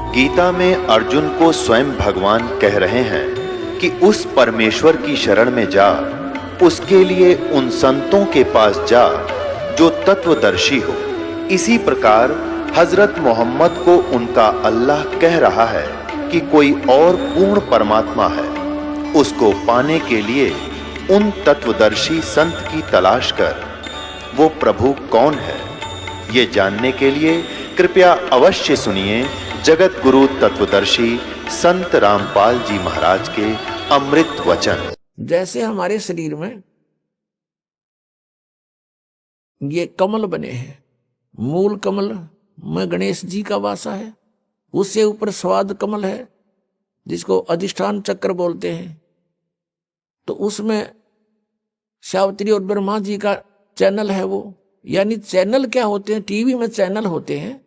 गीता में अर्जुन को स्वयं भगवान कह रहे हैं कि उस परमेश्वर की शरण में जा, उसके लिए उन संतों के पास जा जो तत्वदर्शी हो। इसी प्रकार हजरत मोहम्मद को उनका अल्लाह कह रहा है कि कोई और पूर्ण परमात्मा है। उसको पाने के लिए उन तत्वदर्शी संत की तलाश कर। वो प्रभु कौन है, ये जानने के लिए कृपया अवश्य सुनिए जगत गुरु तत्वदर्शी संत रामपाल जी महाराज के अमृत वचन। जैसे हमारे शरीर में ये कमल बने हैं, मूल कमल में गणेश जी का वासा है, उससे ऊपर स्वाद कमल है जिसको अधिष्ठान चक्र बोलते हैं, तो उसमें सावित्री और ब्रह्मा जी का चैनल है वो। यानी चैनल क्या होते हैं, टीवी में चैनल होते हैं।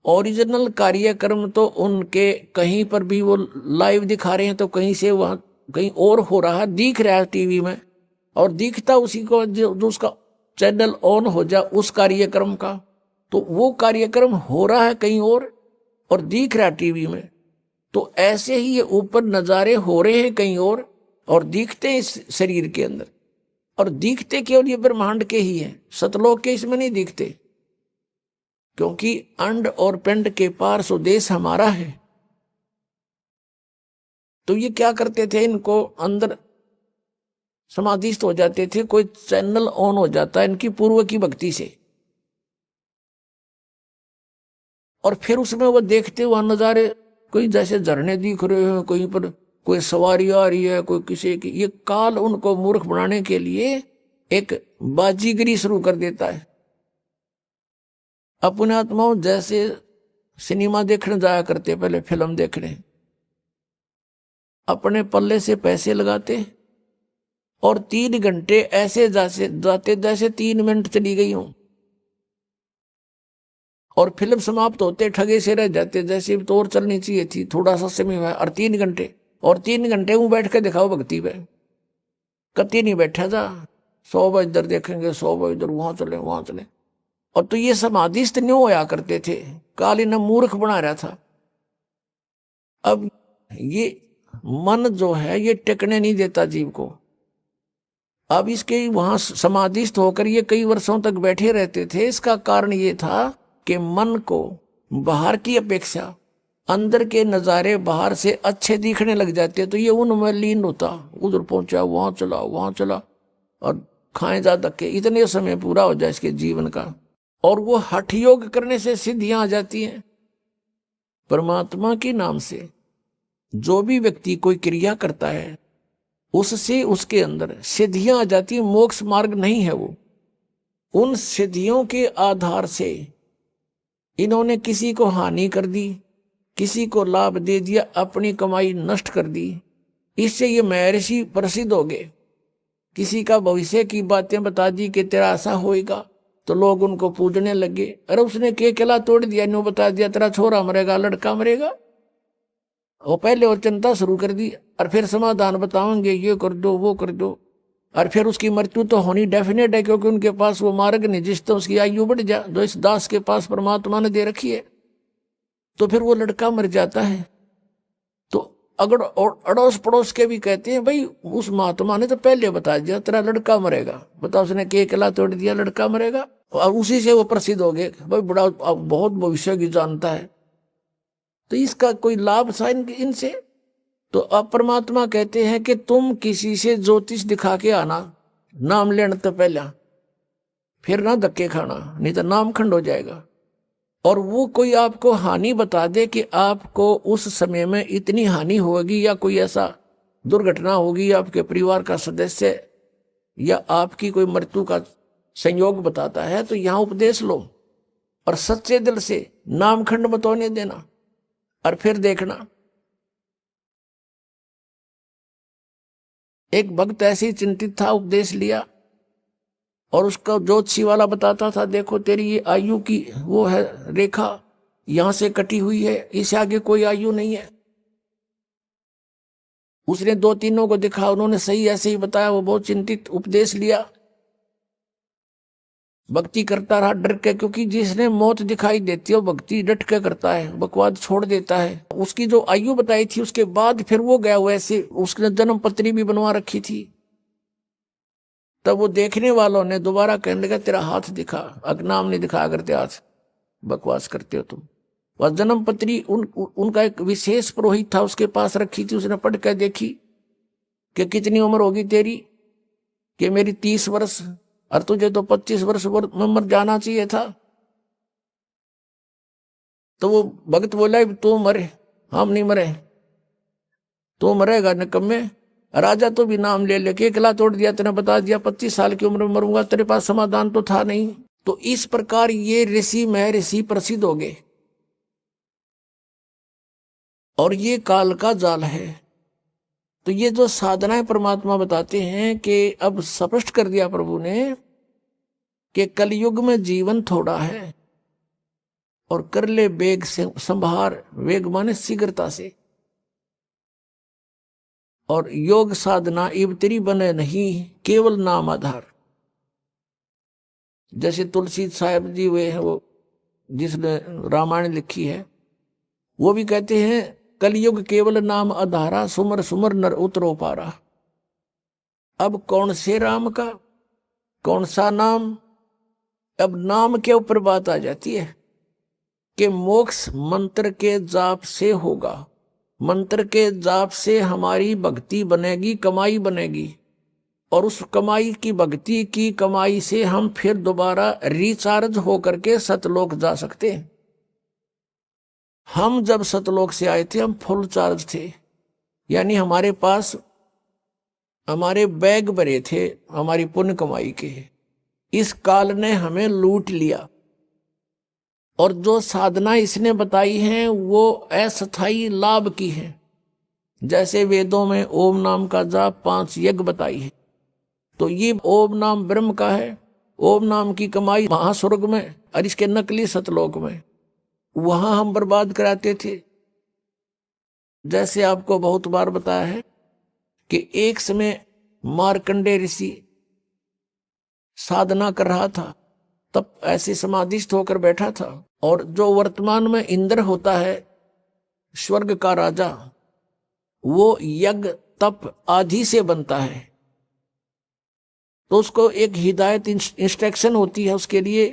ओरिजिनल कार्यक्रम तो उनके कहीं पर भी वो लाइव दिखा रहे हैं तो कहीं से वहां कहीं और हो रहा है, दिख रहा है टीवी में, और दिखता उसी को जो उसका चैनल ऑन हो जाए उस कार्यक्रम का, तो वो कार्यक्रम हो रहा है कहीं और दिख रहा है टीवी में। तो ऐसे ही ये ऊपर नजारे हो रहे हैं कहीं और दिखते हैं इस शरीर के अंदर, और दिखते केवल ये ब्रह्मांड के ही हैं, सतलोक के इसमें नहीं दिखते, क्योंकि अंड और पिंड के पार स्वदेश हमारा है। तो ये क्या करते थे, इनको अंदर समाधिस्थ हो जाते थे, कोई चैनल ऑन हो जाता है इनकी पूर्व की भक्ति से, और फिर उसमें वो देखते वहां नजारे, कोई जैसे झरने दिख रहे हैं, कहीं पर कोई सवारी आ रही है, कोई किसी की, ये काल उनको मूर्ख बनाने के लिए एक बाजीगरी शुरू कर देता है। अपने आत्माओं जैसे सिनेमा देखने जाया करते, पहले फिल्म देखने, अपने पल्ले से पैसे लगाते और 3 घंटे ऐसे जाते जैसे 3 मिनट चली गई हूं, और फिल्म समाप्त होते ठगे से रह जाते जैसे तो और चलनी चाहिए थी, थोड़ा सा समय हुआ, और 3 घंटे वो बैठ के दिखाओ भक्ति पे, कति नहीं बैठा जा, 100 बार इधर देखेंगे, 100 बार इधर, वहां चले। और तो ये समाधिस्थ न्यों होया करते थे, काल इन्हें मूर्ख बना रहा था। अब ये मन जो है ये टिकने नहीं देता जीव को। अब इसके वहां समाधिस्थ होकर ये कई वर्षों तक बैठे रहते थे। इसका कारण ये था कि मन को बाहर की अपेक्षा अंदर के नजारे बाहर से अच्छे दिखने लग जाते, तो ये उनमें लीन होता, उधर पहुंचा, वहां चला, और खाए जा धक्के, इतने समय पूरा हो जाए इसके जीवन का, और वो हठ योग करने से सिद्धियां आ जाती हैं। परमात्मा के नाम से जो भी व्यक्ति कोई क्रिया करता है उससे उसके अंदर सिद्धियां आ जाती है। मोक्ष मार्ग नहीं है वो। उन सिद्धियों के आधार से इन्होंने किसी को हानि कर दी, किसी को लाभ दे दिया, अपनी कमाई नष्ट कर दी, इससे ये महर्षि प्रसिद्ध हो गए। किसी का भविष्य की बातें बता दी कि तेरा ऐसा होएगा, तो लोग उनको पूजने लगे। अरे उसने के किला तोड़ दिया, न्यू बता दिया तेरा छोरा मरेगा, लड़का मरेगा, वो पहले और चिंता शुरू कर दी, और फिर समाधान बताओगे, ये कर दो वो कर दो, और फिर उसकी मृत्यु तो होनी डेफिनेट है, क्योंकि उनके पास वो मार्ग नहीं जिससे उसकी आयु बढ़ जाए, जो इस दास के पास परमात्मा ने दे रखी है। तो फिर वो लड़का मर जाता है। तो अगर अड़ोस पड़ोस के भी कहते हैं भाई उस महात्मा ने तो पहले बता दिया तेरा लड़का मरेगा, बताओ उसने के किला तोड़ दिया, लड़का मरेगा, और उसी से वो प्रसिद्ध हो गए, भाई बड़ा बहुत भविष्य की जानता है। तो इसका कोई लाभ था इनसे। तो अब परमात्मा कहते हैं कि तुम किसी से ज्योतिष दिखा के आना, नाम लेना तो पहला, फिर ना धक्के खाना, नहीं तो नाम खंड हो जाएगा। और वो कोई आपको हानि बता दे कि आपको उस समय में इतनी हानि होगी, या कोई ऐसा दुर्घटना होगी, आपके परिवार का सदस्य या आपकी कोई मृत्यु का संयोग बताता है, तो यहां उपदेश लो और सच्चे दिल से नाम खंड मत होने देना, और फिर देखना। एक भक्त ऐसे ही चिंतित था, उपदेश लिया, और उसका ज्योतिषी वाला बताता था देखो तेरी ये आयु की वो है रेखा यहां से कटी हुई है, इससे आगे कोई आयु नहीं है। उसने 2-3 को दिखा, उन्होंने सही ऐसे ही बताया, वो बहुत चिंतित, उपदेश लिया, भक्ति करता रहा डर के, क्योंकि जिसने मौत दिखाई देती है वो भक्ति डट के करता है, बकवाद छोड़ देता है। उसकी जो आयु बताई थी उसके बाद फिर वो गया, वैसे उसने जन्म पत्री भी बनवा रखी थी। तब वो देखने वालों ने दोबारा कहने लगा तेरा हाथ दिखा, अगनाम नहीं दिखाया करते हाथ, बकवास करते हो तुम। वह जन्म पत्री उनका एक विशेष पुरोहित था, उसके पास रखी थी। उसने पढ़ कर देखी कि कितनी उम्र होगी तेरी, कि मेरी 30 वर्ष, और तुझे तो 25 वर्ष में मर जाना चाहिए था। तो वो भगत बोला तू मरे, हम नहीं मरे, तू मरेगा निकम्मे। राजा तो भी नाम ले लेके एकला तोड़ दिया, तेने बता दिया 25 साल की उम्र में मरूंगा, तेरे पास समाधान तो था नहीं। तो इस प्रकार ये ऋषि महर्षि प्रसिद्ध हो गए, और ये काल का जाल है। तो ये जो साधनाएं परमात्मा बताते हैं कि अब स्पष्ट कर दिया प्रभु ने कि कलयुग में जीवन थोड़ा है, और कर ले वेग से संभार, वेग माने शीघ्रता से, और योग साधना इबतरी बने नहीं, केवल नाम आधार। जैसे तुलसी साहब जी वे हैं, वो जिसने रामायण लिखी है, वो भी कहते हैं कलयुग केवल नाम आधारा, सुमर सुमर नर उतरो पारा। अब कौन से राम का, कौन सा नाम, अब नाम के ऊपर बात आ जाती है कि मोक्ष मंत्र के जाप से होगा, मंत्र के जाप से हमारी भक्ति बनेगी, कमाई बनेगी, और उस कमाई की, भक्ति की कमाई से हम फिर दोबारा रिचार्ज होकर के सतलोक जा सकते हैं। हम जब सतलोक से आए थे हम फुल चार्ज थे, यानी हमारे पास हमारे बैग भरे थे हमारी पुण्य कमाई के। इस काल ने हमें लूट लिया, और जो साधना इसने बताई हैं वो अस्थायी लाभ की है। जैसे वेदों में ओम नाम का जाप 5 यज्ञ बताई है, तो ये ओम नाम ब्रह्म का है। ओम नाम की कमाई महास्वर्ग में, और इसके नकली सतलोक में, वहां हम बर्बाद कराते थे। जैसे आपको बहुत बार बताया है कि एक समय मार्कंडे ऋषि साधना कर रहा था, तब ऐसे समाधिस्थ होकर बैठा था, और जो वर्तमान में इंद्र होता है स्वर्ग का राजा, वो यज्ञ तप आदि से बनता है। तो उसको एक हिदायत इंस्ट्रक्शन होती है, उसके लिए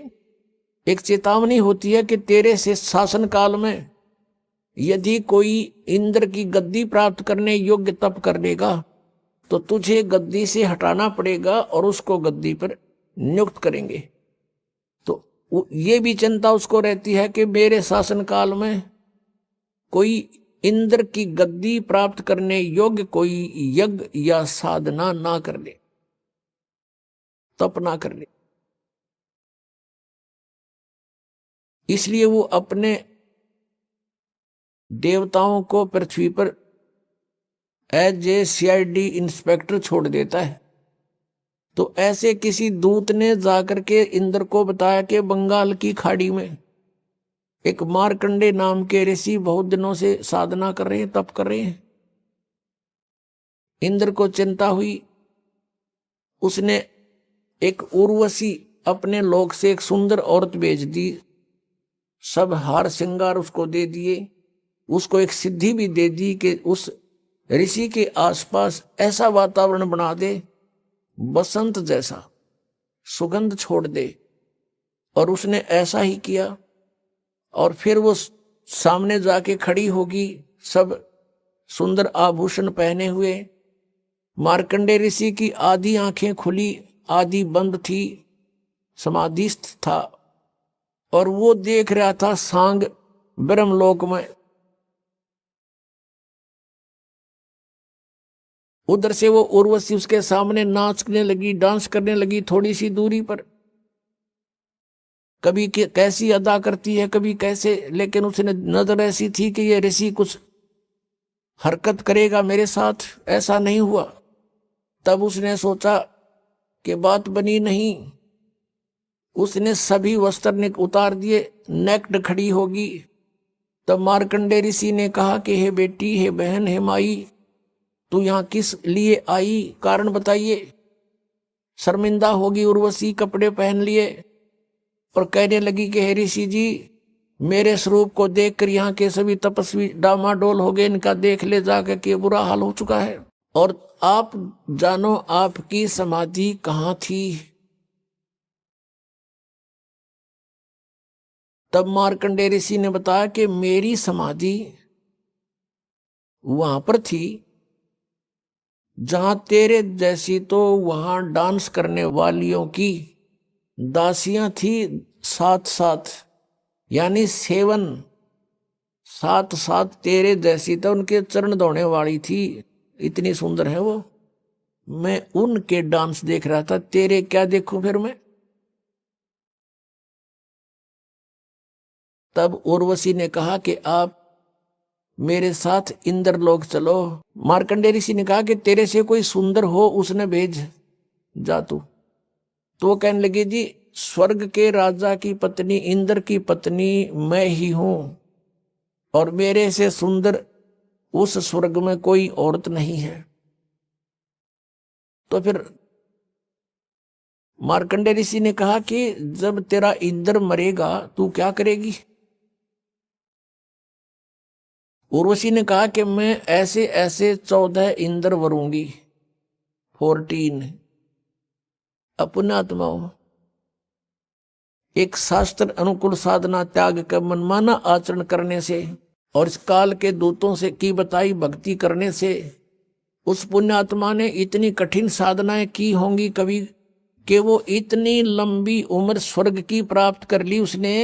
एक चेतावनी होती है कि तेरे से शासन काल में यदि कोई इंद्र की गद्दी प्राप्त करने योग्य तप कर लेगा तो तुझे गद्दी से हटाना पड़ेगा और उसको गद्दी पर नियुक्त करेंगे। तो ये भी चिंता उसको रहती है कि मेरे शासन काल में कोई इंद्र की गद्दी प्राप्त करने योग्य कोई यज्ञ या साधना ना कर ले, तप ना कर ले। इसलिए वो अपने देवताओं को पृथ्वी पर एज ए CID इंस्पेक्टर छोड़ देता है। तो ऐसे किसी दूत ने जाकर के इंद्र को बताया कि बंगाल की खाड़ी में एक मार्कंडे नाम के ऋषि बहुत दिनों से साधना कर रहे हैं, तप कर रहे हैं। इंद्र को चिंता हुई, उसने एक उर्वशी अपने लोक से एक सुंदर औरत भेज दी, सब हार श्रृंगार उसको दे दिए, उसको एक सिद्धि भी दे दी कि उस ऋषि के आसपास ऐसा वातावरण बना दे बसंत जैसा, सुगंध छोड़ दे। और उसने ऐसा ही किया, और फिर वो सामने जाके खड़ी होगी, सब सुंदर आभूषण पहने हुए। मार्कंडे ऋषि की आधी आंखें खुली, आधी बंद थी, समाधिस्थ था, और वो देख रहा था सांग ब्रह्मलोक में। उधर से वो उर्वशी उसके सामने नाचने लगी, डांस करने लगी थोड़ी सी दूरी पर। कभी कैसी अदा करती है, कभी कैसे, लेकिन उसने नजर ऐसी थी कि ये ऋषि कुछ हरकत करेगा मेरे साथ, ऐसा नहीं हुआ। तब उसने सोचा कि बात बनी नहीं, उसने सभी वस्त्र उतार दिए, नेक्ड खड़ी होगी। तब मार्कंडे ऋषि ने कहा कि हे बेटी, हे बहन, हे माई, तू यहाँ किस लिए आई, कारण बताइए। शर्मिंदा होगी उर्वशी, कपड़े पहन लिए, और कहने लगी कि हे ऋषि जी, मेरे स्वरूप को देखकर यहाँ के सभी तपस्वी डामाडोल हो गए, इनका देख ले जाकर के बुरा हाल हो चुका है। और आप जानो आपकी समाधि कहाँ थी? तब मार्कंडेय ऋषि ने बताया कि मेरी समाधि वहां पर थी जहां तेरे जैसी तो वहां डांस करने वालियों की दासियां थी, साथ साथ, यानी सेवन, साथ साथ तेरे जैसी तो उनके चरण धोने वाली थी, इतनी सुंदर है वो। मैं उनके डांस देख रहा था, तेरे क्या देखूं फिर मैं? तब उर्वशी ने कहा कि आप मेरे साथ इंद्रलोक चलो। मार्कंडेय ऋषि ने कहा कि तेरे से कोई सुंदर हो उसने भेज जा तू। तो वो कहने लगी, जी स्वर्ग के राजा की पत्नी, इंद्र की पत्नी मैं ही हूं, और मेरे से सुंदर उस स्वर्ग में कोई औरत नहीं है। तो फिर मार्कंडेय ऋषि ने कहा कि जब तेरा इंद्र मरेगा तू क्या करेगी? उर्वशी ने कहा कि मैं ऐसे ऐसे 14 इंद्र वरूंगी, 14 अपनात्माओं, एक शास्त्र अनुकूल साधना त्याग कर मनमाना आचरण करने से और इस काल के दूतों से की बताई भक्ति करने से उस पुण्यात्मा ने इतनी कठिन साधनाएं की होंगी कभी कि वो इतनी लंबी उम्र स्वर्ग की प्राप्त कर ली उसने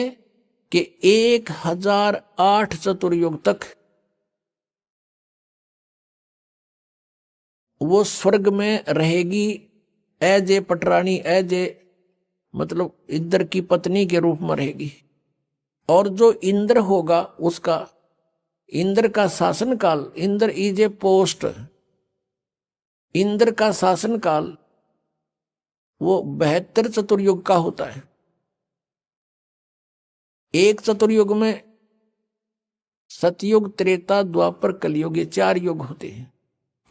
कि 1008 चतुर्युग तक वो स्वर्ग में रहेगी, एज ए पटरानी, एज ए मतलब इंद्र की पत्नी के रूप में रहेगी। और जो इंद्र होगा उसका, इंद्र का शासन काल, Indra is a post, Indra का शासन काल वो 72 चतुर्युग का होता है। एक चतुर्युग में सतयुग, त्रेता, द्वापर, कलयुग, ये 4 युग होते हैं।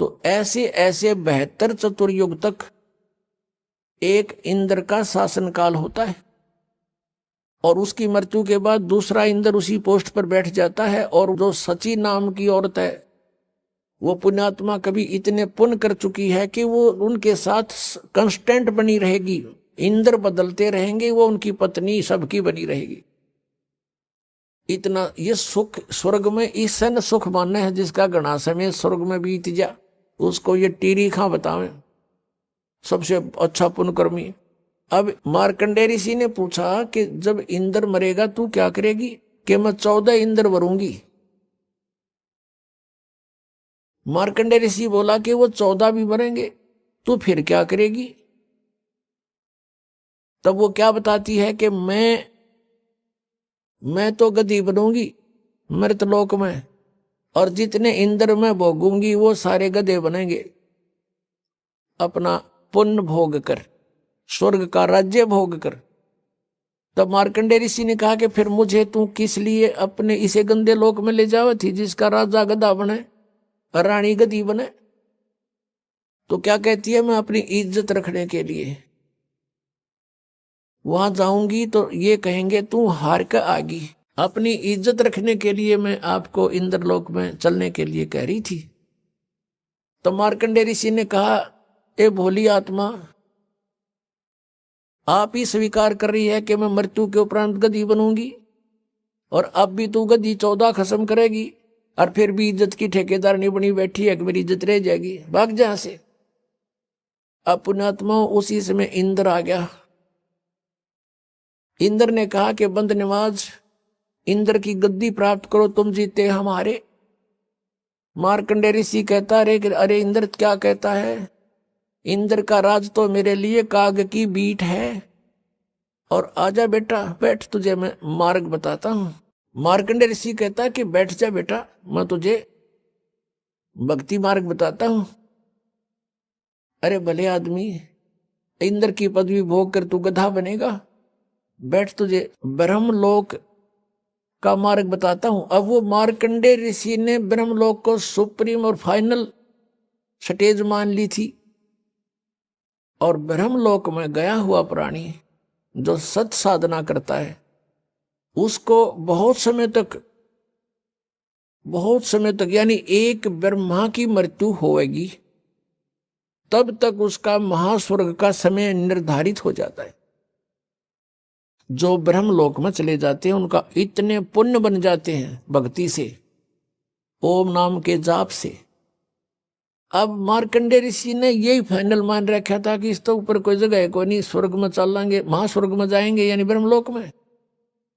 तो ऐसे ऐसे 72 चतुर्युग तक एक इंद्र का शासन काल होता है, और उसकी मृत्यु के बाद दूसरा इंद्र उसी पोस्ट पर बैठ जाता है। और जो सची नाम की औरत है वो पुण्यात्मा कभी इतने पुण्य कर चुकी है कि वो उनके साथ कांस्टेंट बनी रहेगी, इंद्र बदलते रहेंगे, वो उनकी पत्नी सबकी बनी रहेगी। इतना ये सुख स्वर्ग में इससे न सुख मानने है जिसका घना समय स्वर्ग में बीत जा, उसको ये टीरी खा बतावे सबसे अच्छा पुण्यकर्मी। अब मार्कंडेय ऋषि ने पूछा कि जब इंद्र मरेगा तू क्या करेगी? कि मैं 14 इंद्र वरूंगी। मार्कंडेय ऋषि बोला कि वो 14 भी मरेंगे, तू फिर क्या करेगी? तब वो क्या बताती है कि मैं तो गद्दी बनूंगी मृतलोक में, और जितने इंद्र में भोगूंगी वो सारे गधे बनेंगे, अपना पुण्य भोग कर, स्वर्ग का राज्य भोग कर। तब मार्कंडेय ऋषि ने कहा कि फिर मुझे तू किस लिए अपने इसे गंदे लोक में ले जावे थी जिसका राजा गधा बने और रानी गधी बने? तो क्या कहती है, मैं अपनी इज्जत रखने के लिए वहां जाऊंगी तो ये कहेंगे तू हार कर आगी। अपनी इज्जत रखने के लिए मैं आपको इंद्रलोक में चलने के लिए कह रही थी। तो मार्कंडेय ऋषि ने कहा, ए भोली आत्मा, आप ही स्वीकार कर रही है कि मैं मृत्यु के उपरांत गधी बनूंगी, और अब भी तू गधी 14 खत्म करेगी, और फिर भी इज्जत की ठेकेदार नहीं बनी बैठी है कि मेरी इज्जत रह जाएगी, भाग जा से। अब पुण्यात्मा उसी समय इंद्र आ गया। इंद्र ने कहा कि बंद नवाज, इंद्र की गद्दी प्राप्त करो, तुम जीते हमारे। मार्कंडेय ऋषि कहता, अरे इंद्र क्या कहता है? इंद्र का राज तो मेरे लिए काग की बीट है, और आजा बेटा बैठ, तुझे मैं मार्ग बताता हूं। मार्कंडेय ऋषि कहता कि बैठ जा बेटा, मैं तुझे भक्ति मार्ग बताता हूं। अरे भले आदमी, इंद्र की पदवी भोग कर तू गधा बनेगा, बैठ, तुझे ब्रह्मलोक का मार्ग बताता हूं। अब वो मार्कंडेय ऋषि ने ब्रह्मलोक को सुप्रीम और फाइनल स्टेज मान ली थी, और ब्रह्मलोक में गया हुआ प्राणी जो सत साधना करता है उसको बहुत समय तक यानी एक ब्रह्मा की मृत्यु होएगी तब तक उसका महास्वर्ग का समय निर्धारित हो जाता है। जो ब्रह्मलोक में चले जाते हैं उनका इतने पुण्य बन जाते हैं भक्ति से, ओम नाम के जाप से। अब मार्कंडे ऋषि ने यही फाइनल मान रखा था कि इसके ऊपर कोई जगह है कोई नहीं, स्वर्ग में चल लेंगे, महास्वर्ग में जाएंगे यानी ब्रह्मलोक में।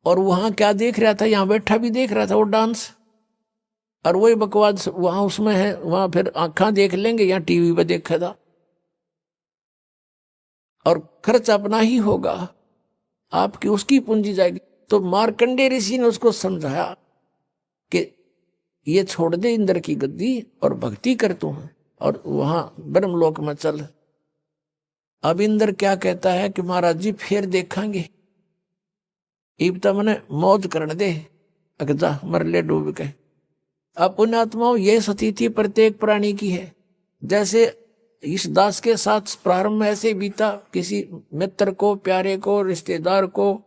और वहां क्या देख रहा था, यहां बैठा भी देख रहा था वो डांस, और वही बकवास वहां उसमें है, वहां फिर आंखा देख लेंगे, यहाँ टीवी पे देखा था। और खर्च अपना ही होगा, आपकी उसकी पूंजी जाएगी। तो मार्कंडे ऋषि ने उसको समझाया कि ये छोड़ दे इंद्र की गद्दी और भक्ति कर तू और वहां ब्रह्मलोक में चल। अब इंद्र क्या कहता है कि महाराज जी फिर देखेंगे, इब तो मैंने मौज करने दे, अगजा मर ले डूब के। अब पुण्यात्माओं ये स्थिति प्रत्येक प्राणी की है। जैसे इस दास के साथ प्रारंभ में ऐसे बीता, किसी मित्र को, प्यारे को, रिश्तेदार को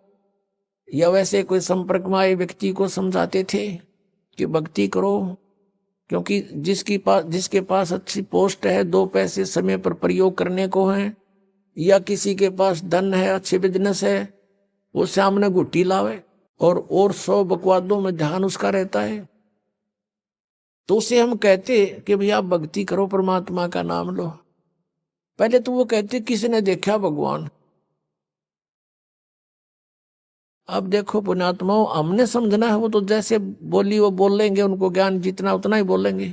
या वैसे कोई संपर्क में आए व्यक्ति को समझाते थे कि भक्ति करो, क्योंकि जिसके पास अच्छी पोस्ट है, 2 पैसे समय पर प्रयोग करने को हैं, या किसी के पास धन है, अच्छे बिजनेस है, वो सामने गुट्टी लावे और 100 बकवादों में ध्यान उसका रहता है। तो उसे हम कहते कि भैया भक्ति करो, परमात्मा का नाम लो। पहले तो वो कहते किसी ने देखा भगवान। अब देखो पुण्यात्माओं, हमने समझना है, वो तो जैसे बोली वो बोल लेंगे, उनको ज्ञान जितना उतना ही बोलेंगे।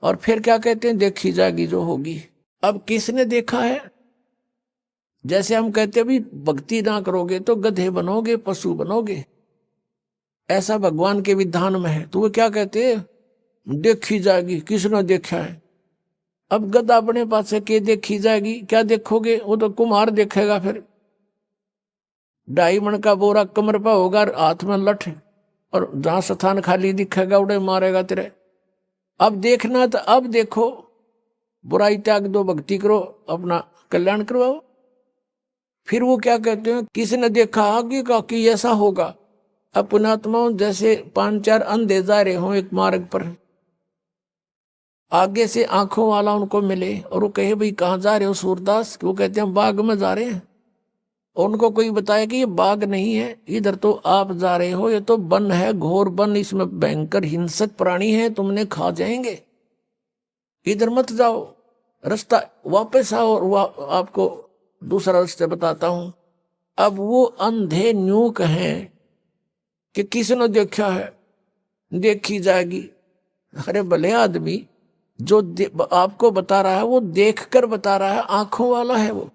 और फिर क्या कहते हैं, देखी जाएगी जो होगी। अब किसने देखा है? जैसे हम कहते हैं भी भक्ति ना करोगे तो गधे बनोगे, पशु बनोगे, ऐसा भगवान के विधान में है। तो वो क्या कहते हैं, देखी जाएगी, किसने देखा है। अब गधा अपने पास से के देखी जाएगी, क्या देखोगे, वो तो कुम्हार देखेगा। फिर 2.5 मन का बोरा कमर पर होगा, हाथ में लठ, और जहां स्थान खाली दिखेगा उड़े मारेगा तेरे। अब देखना तो अब देखो, बुराई त्याग दो, भक्ति करो, अपना कल्याण करवाओ। फिर वो क्या कहते हैं, किसने देखा आगे का कि ऐसा होगा। अब पुण्यात्माओं, जैसे 5-4 अंधे जा रहे हो एक मार्ग पर, आगे से आंखों वाला उनको मिले और वो कहे भाई कहाँ जा रहे हो सूरदास, वो कहते हैं बाग में जा रहे हैं। और उनको कोई बताया कि ये बाग नहीं है, इधर तो आप जा रहे हो, ये तो वन है, घोर वन, इसमें भयंकर हिंसक प्राणी है, तुमने खा जाएंगे, इधर मत जाओ, रास्ता वापस आओ, और आपको दूसरा रास्ता बताता हूं। अब वो अंधे न्यू कहें कि किसने देखा है, देखी जाएगी। अरे भले आदमी जो आपको बता रहा है वो देखकर बता रहा है, आंखों वाला है वो,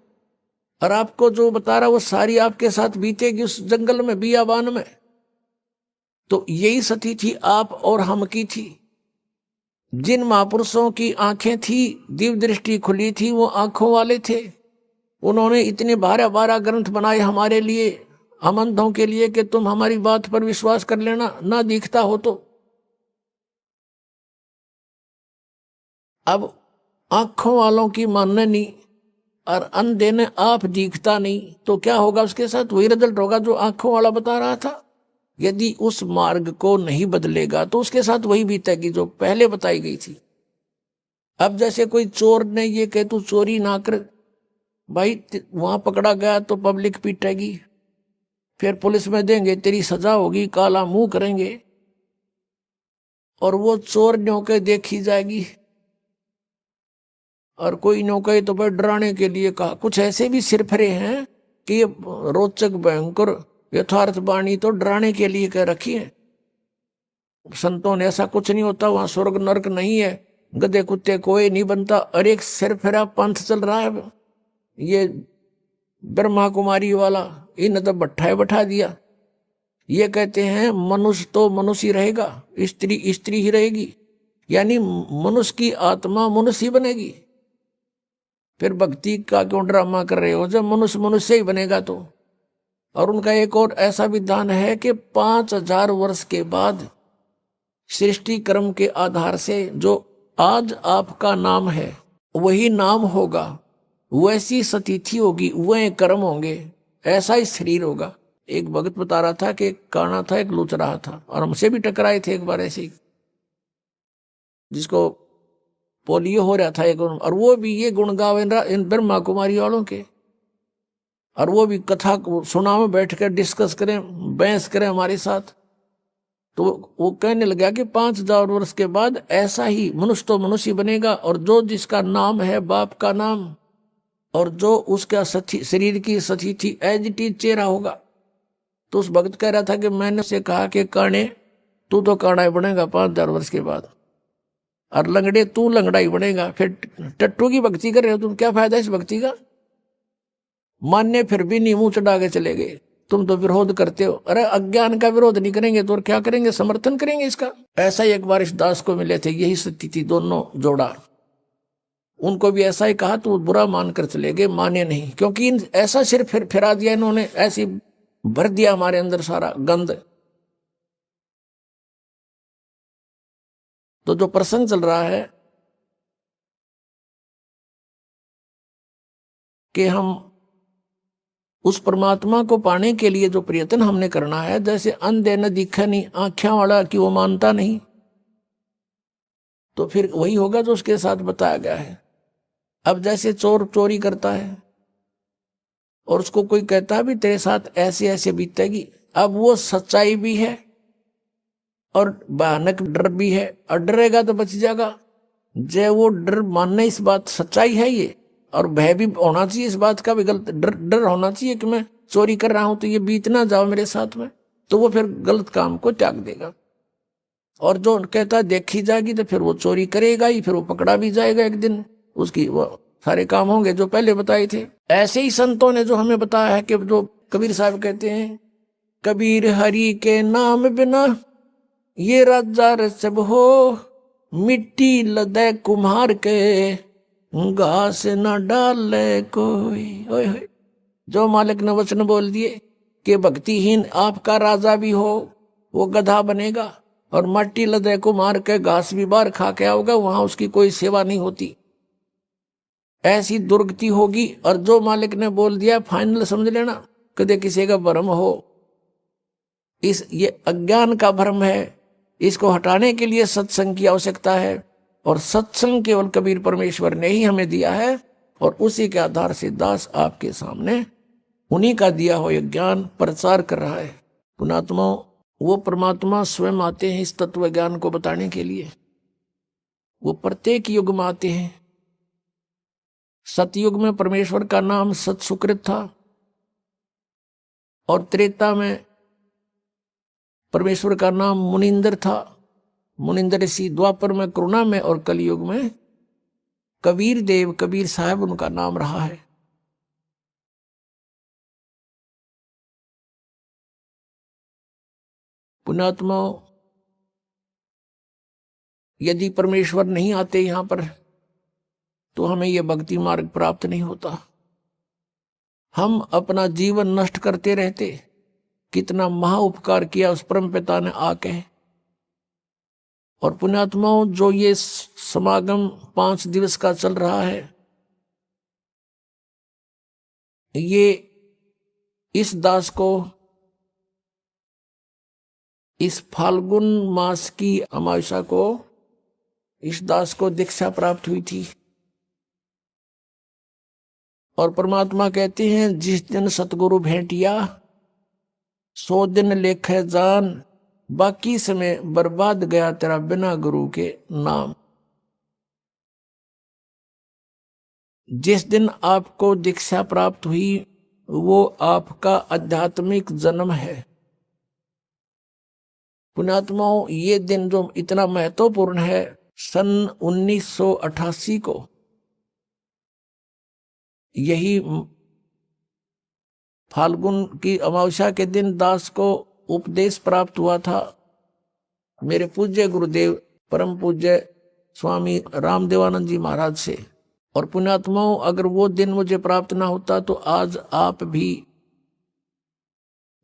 और आपको जो बता रहा है वो सारी आपके साथ बीतेगी उस जंगल में, बियाबान में। तो यही स्थिति थी आप और हम की थी। जिन महापुरुषों की आंखें थी, दिव्य दृष्टि खुली थी, वो आंखों वाले थे। उन्होंने इतने 12 ग्रंथ बनाए हमारे लिए, हम अंधों के लिए, कि तुम हमारी बात पर विश्वास कर लेना, ना दिखता हो तो। अब आंखों वालों की मानना नहीं और अंधे ने आप दिखता नहीं, तो क्या होगा उसके साथ, वही रिजल्ट होगा जो आंखों वाला बता रहा था। यदि उस मार्ग को नहीं बदलेगा तो उसके साथ वही बीतेगी जो पहले बताई गई थी। अब जैसे कोई चोर ने ये कहे तू चोरी ना कर, भाई वहां पकड़ा गया तो पब्लिक पीटेगी, फिर पुलिस में देंगे, तेरी सजा होगी, काला मुंह करेंगे, और वो चोर न्यों देखी जाएगी। और कोई नौकरी तो भाई डराने के लिए कहा। कुछ ऐसे भी सिरफरे हैं कि ये रोचक भयंकर यथार्थ वाणी तो डराने के लिए कह रखी है। संतों ने ऐसा कुछ नहीं होता, वहां स्वर्ग नरक नहीं है, गधे कुत्ते कोई नहीं बनता। और एक सिरफिरा पंथ चल रहा है, ये ब्रह्मा कुमारी वाला, इन तो भट्ठाए बैठा दिया। ये कहते हैं मनुष्य तो मनुष्य ही रहेगा, स्त्री स्त्री ही रहेगी, यानी मनुष्य की आत्मा मनुष्य ही बनेगी। फिर भक्ति का क्यों ड्रामा कर रहे हो, जब मनुष्य मनुष्य ही बनेगा तो। और उनका एक और ऐसा विधान है कि 5000 वर्ष के बाद सृष्टि क्रम के आधार से जो आज आपका नाम है वही नाम होगा, वैसी स्थिति होगी, वह कर्म होंगे। ऐसा ही शरीर होगा। एक भगत बता रहा था कि एक काना था, एक लूच रहा था, और हमसे भी टकराए थे एक बार ऐसे ही, जिसको पोलियो हो रहा था एक, और वो भी ये गुण गावे इन ब्रह्मा कुमारी वालों के, और वो भी कथा सुना में बैठ कर डिस्कस करें, बहस करें हमारे साथ। तो वो कहने लगा कि 5000 वर्ष के बाद ऐसा ही मनुष्य तो मनुष्य बनेगा, और जो जिसका नाम है बाप का नाम, और जो उसका शरीर की सची थी एज इट इज चेहरा होगा। तो उस भक्त कह रहा था कि मैंने उसे कहा कि काने तू तो काना ही बनेगा 5000 वर्ष के बाद, और लंगड़े तू लंगड़ा ही बनेगा। फिर टट्टू की भक्ति कर रहे हो तुम, क्या फायदा इस भक्ति का? मान्य फिर भी नहीं, मुंह चढ़ा के चले गए। तुम तो विरोध करते हो। अरे अज्ञान का विरोध नहीं करेंगे तो और क्या करेंगे, समर्थन करेंगे इसका। ऐसा ही एक बार इस दास को मिले थे, यही स्थिति थी, दोनों जोड़ा। उनको भी ऐसा ही कहा तो बुरा मानकर चले गए, माने नहीं, क्योंकि ऐसा सिर फिरा दिया इन्होंने, ऐसी भर दिया हमारे अंदर सारा गंद। तो जो प्रसंग चल रहा है कि हम उस परमात्मा को पाने के लिए जो प्रयत्न हमने करना है, जैसे अंधे न दिखा नहीं, आंखों वाला कि वो मानता नहीं, तो फिर वही होगा जो उसके साथ बताया गया है। अब जैसे चोर चोरी करता है और उसको कोई कहता है भी तेरे साथ ऐसे ऐसे बीतेगी, अब वो सच्चाई भी है और भयानक डर भी है, और डरेगा तो बच जाएगा। जय वो डर मानना इस बात सच्चाई है ये, और भय भी होना चाहिए इस बात का भी, गलत डर होना चाहिए कि मैं चोरी कर रहा हूं तो ये बीत ना जाओ मेरे साथ में, तो वो फिर गलत काम को त्याग देगा। और जो कहता देखी जाएगी तो फिर वो चोरी करेगा ही, फिर वो पकड़ा भी जाएगा एक दिन, उसकी वो सारे काम होंगे जो पहले बताए थे। ऐसे ही संतों ने जो हमें बताया है कि जो कबीर साहब कहते हैं, कबीर हरि के नाम बिना ये राजा सब हो, मिट्टी लदे कुम्हार के घास न डाले कोई। ओए होए, जो मालिक ने वचन बोल दिए कि भक्तिहीन आपका राजा भी हो वो गधा बनेगा, और मट्टी लदे कुम्हार के घास भी बार खा के आओगे, वहां उसकी कोई सेवा नहीं होती, ऐसी दुर्गति होगी। और जो मालिक ने बोल दिया फाइनल समझ लेना, कदे किसी का भ्रम हो, ये अज्ञान का भ्रम है, इसको हटाने के लिए सत्संग की आवश्यकता है, और सत्संग केवल कबीर परमेश्वर ने ही हमें दिया है, और उसी के आधार से दास आपके सामने उन्हीं का दिया हुआ ज्ञान प्रचार कर रहा है। पुणात्मा, वो परमात्मा स्वयं आते हैं इस तत्व ज्ञान को बताने के लिए, वो प्रत्येक युग में आते हैं। सतयुग में परमेश्वर का नाम सतसुकृत था, और त्रेता में परमेश्वर का नाम मुनिंदर था, मुनिंदर ऋषि। द्वापर में करुणा में, और कलयुग में कबीर देव, कबीर साहब उनका नाम रहा है। पुण्यात्मा, यदि परमेश्वर नहीं आते यहां पर तो हमें यह भक्ति मार्ग प्राप्त नहीं होता। हम अपना जीवन नष्ट करते रहते। कितना महा उपकार किया उस परम पिता ने आके। और पुण्यात्माओं, जो ये समागम 5 दिवस का चल रहा है, ये इस दास को इस फाल्गुन मास की अमावस्या को इस दास को दीक्षा प्राप्त हुई थी। और परमात्मा कहते हैं, जिस दिन सतगुरु भेंटिया 100 दिन लेखे जान, बाकी समय बर्बाद गया तेरा बिना गुरु के नाम। जिस दिन आपको दीक्षा प्राप्त हुई वो आपका आध्यात्मिक जन्म है। पुण्यात्माओं, ये दिन जो इतना महत्वपूर्ण है, सन 1988 को यही फाल्गुन की अमावस्या के दिन दास को उपदेश प्राप्त हुआ था मेरे पूज्य गुरुदेव परम पूज्य स्वामी रामदेवानंद जी महाराज से। और पुण्यात्माओं, अगर वो दिन मुझे प्राप्त ना होता तो आज आप भी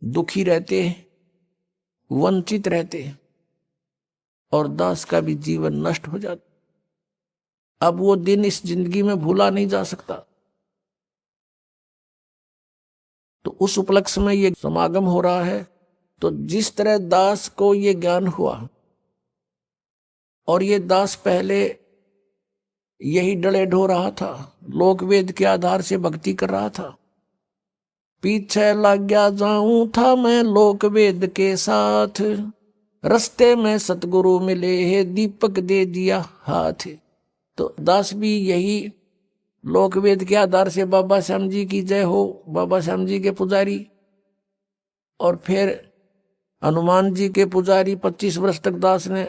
दुखी रहते, वंचित रहते, और दास का भी जीवन नष्ट हो जाता। अब वो दिन इस जिंदगी में भूला नहीं जा सकता। तो उस उपलक्ष्य में ये समागम हो रहा है। तो जिस तरह दास को ये ज्ञान हुआ और ये दास पहले यही डले ढो रहा था, लोक वेद के आधार से भक्ति कर रहा था, पीछे लग गया जाऊं था मैं लोक वेद के साथ, रस्ते में सतगुरु मिले है दीपक दे दिया हाथ। तो दास भी यही लोक वेद के आधार से बाबा श्याम जी की जय हो, बाबा श्याम जी के पुजारी, और फिर हनुमान जी के पुजारी। 25 वर्ष तक दास ने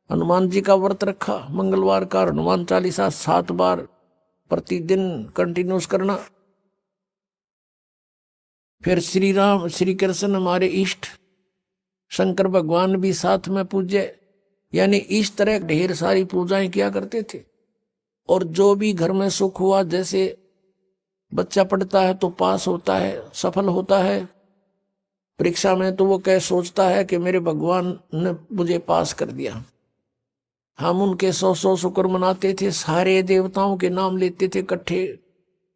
हनुमान जी का व्रत रखा, मंगलवार का हनुमान चालीसा 7 बार प्रतिदिन कंटिन्यूस करना। फिर श्री राम श्री कृष्ण हमारे इष्ट, शंकर भगवान भी साथ में पूजे, यानी इस तरह ढेर सारी पूजाएं किया करते थे। और जो भी घर में सुख हुआ, जैसे बच्चा पढ़ता है तो पास होता है, सफल होता है, परीक्षा में तो वो कह सोचता है कि मेरे भगवान ने मुझे पास कर दिया। हम उनके 100 शुक्र मनाते थे, सारे देवताओं के नाम लेते थे इकट्ठे,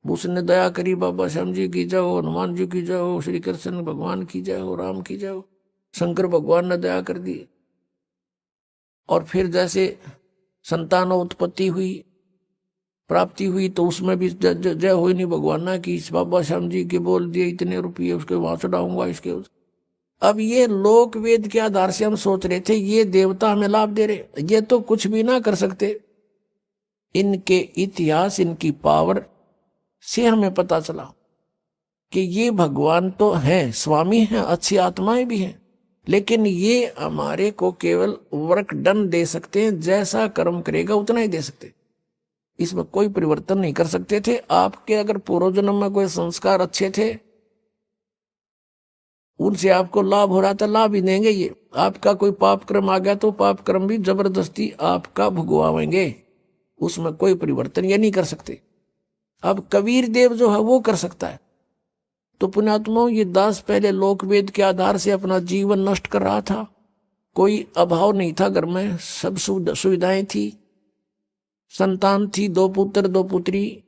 उसने दया करी, बाबा श्याम जी की जय हो, हनुमान जी की जय हो, श्री कृष्ण भगवान की जय हो, राम की जय हो, शंकर भगवान ने दया कर दी। और फिर जैसे संतान उत्पत्ति हुई, प्राप्ति हुई, तो उसमें भी जय हुई नहीं भगवान ना की, बाबा श्याम जी के बोल दिए इतने रुपये उसके वहां चढ़ाऊंगा इसके। अब ये लोक वेद के आधार से हम सोच रहे थे ये देवता हमें लाभ दे रहे, ये तो कुछ भी ना कर सकते। इनके इतिहास, इनकी पावर से हमें पता चला कि ये भगवान तो हैं, स्वामी हैं, अच्छी आत्माएं भी हैं, लेकिन ये हमारे को केवल वर्क डन दे सकते हैं, जैसा कर्म करेगा उतना ही दे सकते, इसमें कोई परिवर्तन नहीं कर सकते थे। आपके अगर पूर्व जन्म में कोई संस्कार अच्छे थे, उनसे आपको लाभ हो रहा था, लाभ ही देंगे। ये आपका कोई पाप कर्म आ गया तो पाप कर्म भी जबरदस्ती आपका भुगवाएंगे, उसमें कोई परिवर्तन ये नहीं कर सकते। अब कबीर देव जो है वो कर सकता है। तो पुण्यात्माओं, ये दास पहले लोक वेद के आधार से अपना जीवन नष्ट कर रहा था, कोई अभाव नहीं था घर में, सब सुविधाएं थी, संतान थी, 2 पुत्र 2 पुत्री,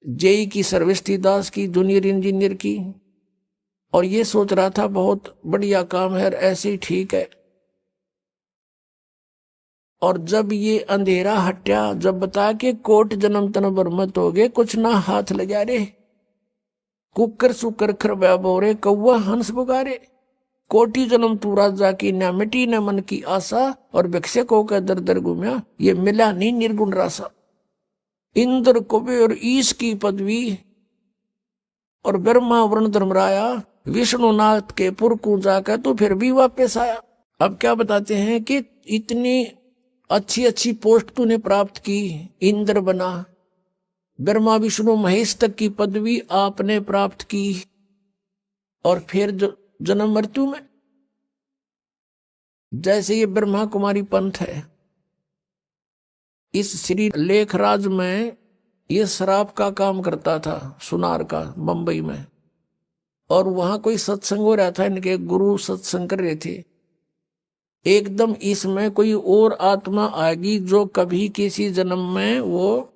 जेई की सर्विस थी दास की, जूनियर इंजीनियर की, और ये सोच रहा था बहुत बढ़िया काम है, ऐसे ही ठीक है। और जब ये अंधेरा हट्या, जब बता के कोट जन्म तन बरमत हो गए, कुछ ना हाथ लगा रे, कुकर सुकर खरबा बोरे, कौवा हंस बुगारे, कोटि जन्म तू राजा की न मिटी न मन की आशा, और भिक्षक होकर दर दर घूमया, ये मिला नहीं निर्गुण रासा। इंद्र कुबेर ईश की पदवी, और ब्रह्मा वरुण धर्मराया, विष्णुनाथ के पुर को जाकर तो फिर भी वापस आया। अब क्या बताते हैं कि इतनी अच्छी अच्छी पोस्ट तूने प्राप्त की, इंद्र बना, ब्रह्मा विष्णु महेश तक की पदवी आपने प्राप्त की, और फिर जन्म मृत्यु में जैसे ये ब्रह्मा कुमारी पंथ है, इस श्री लेखराज में ये शराब का काम करता था, सुनार का, बंबई में, और वहां कोई सत्संग हो रहा था, इनके गुरु सत्संग कर रहे थे। एकदम इसमें कोई और आत्मा आएगी जो कभी किसी जन्म में वो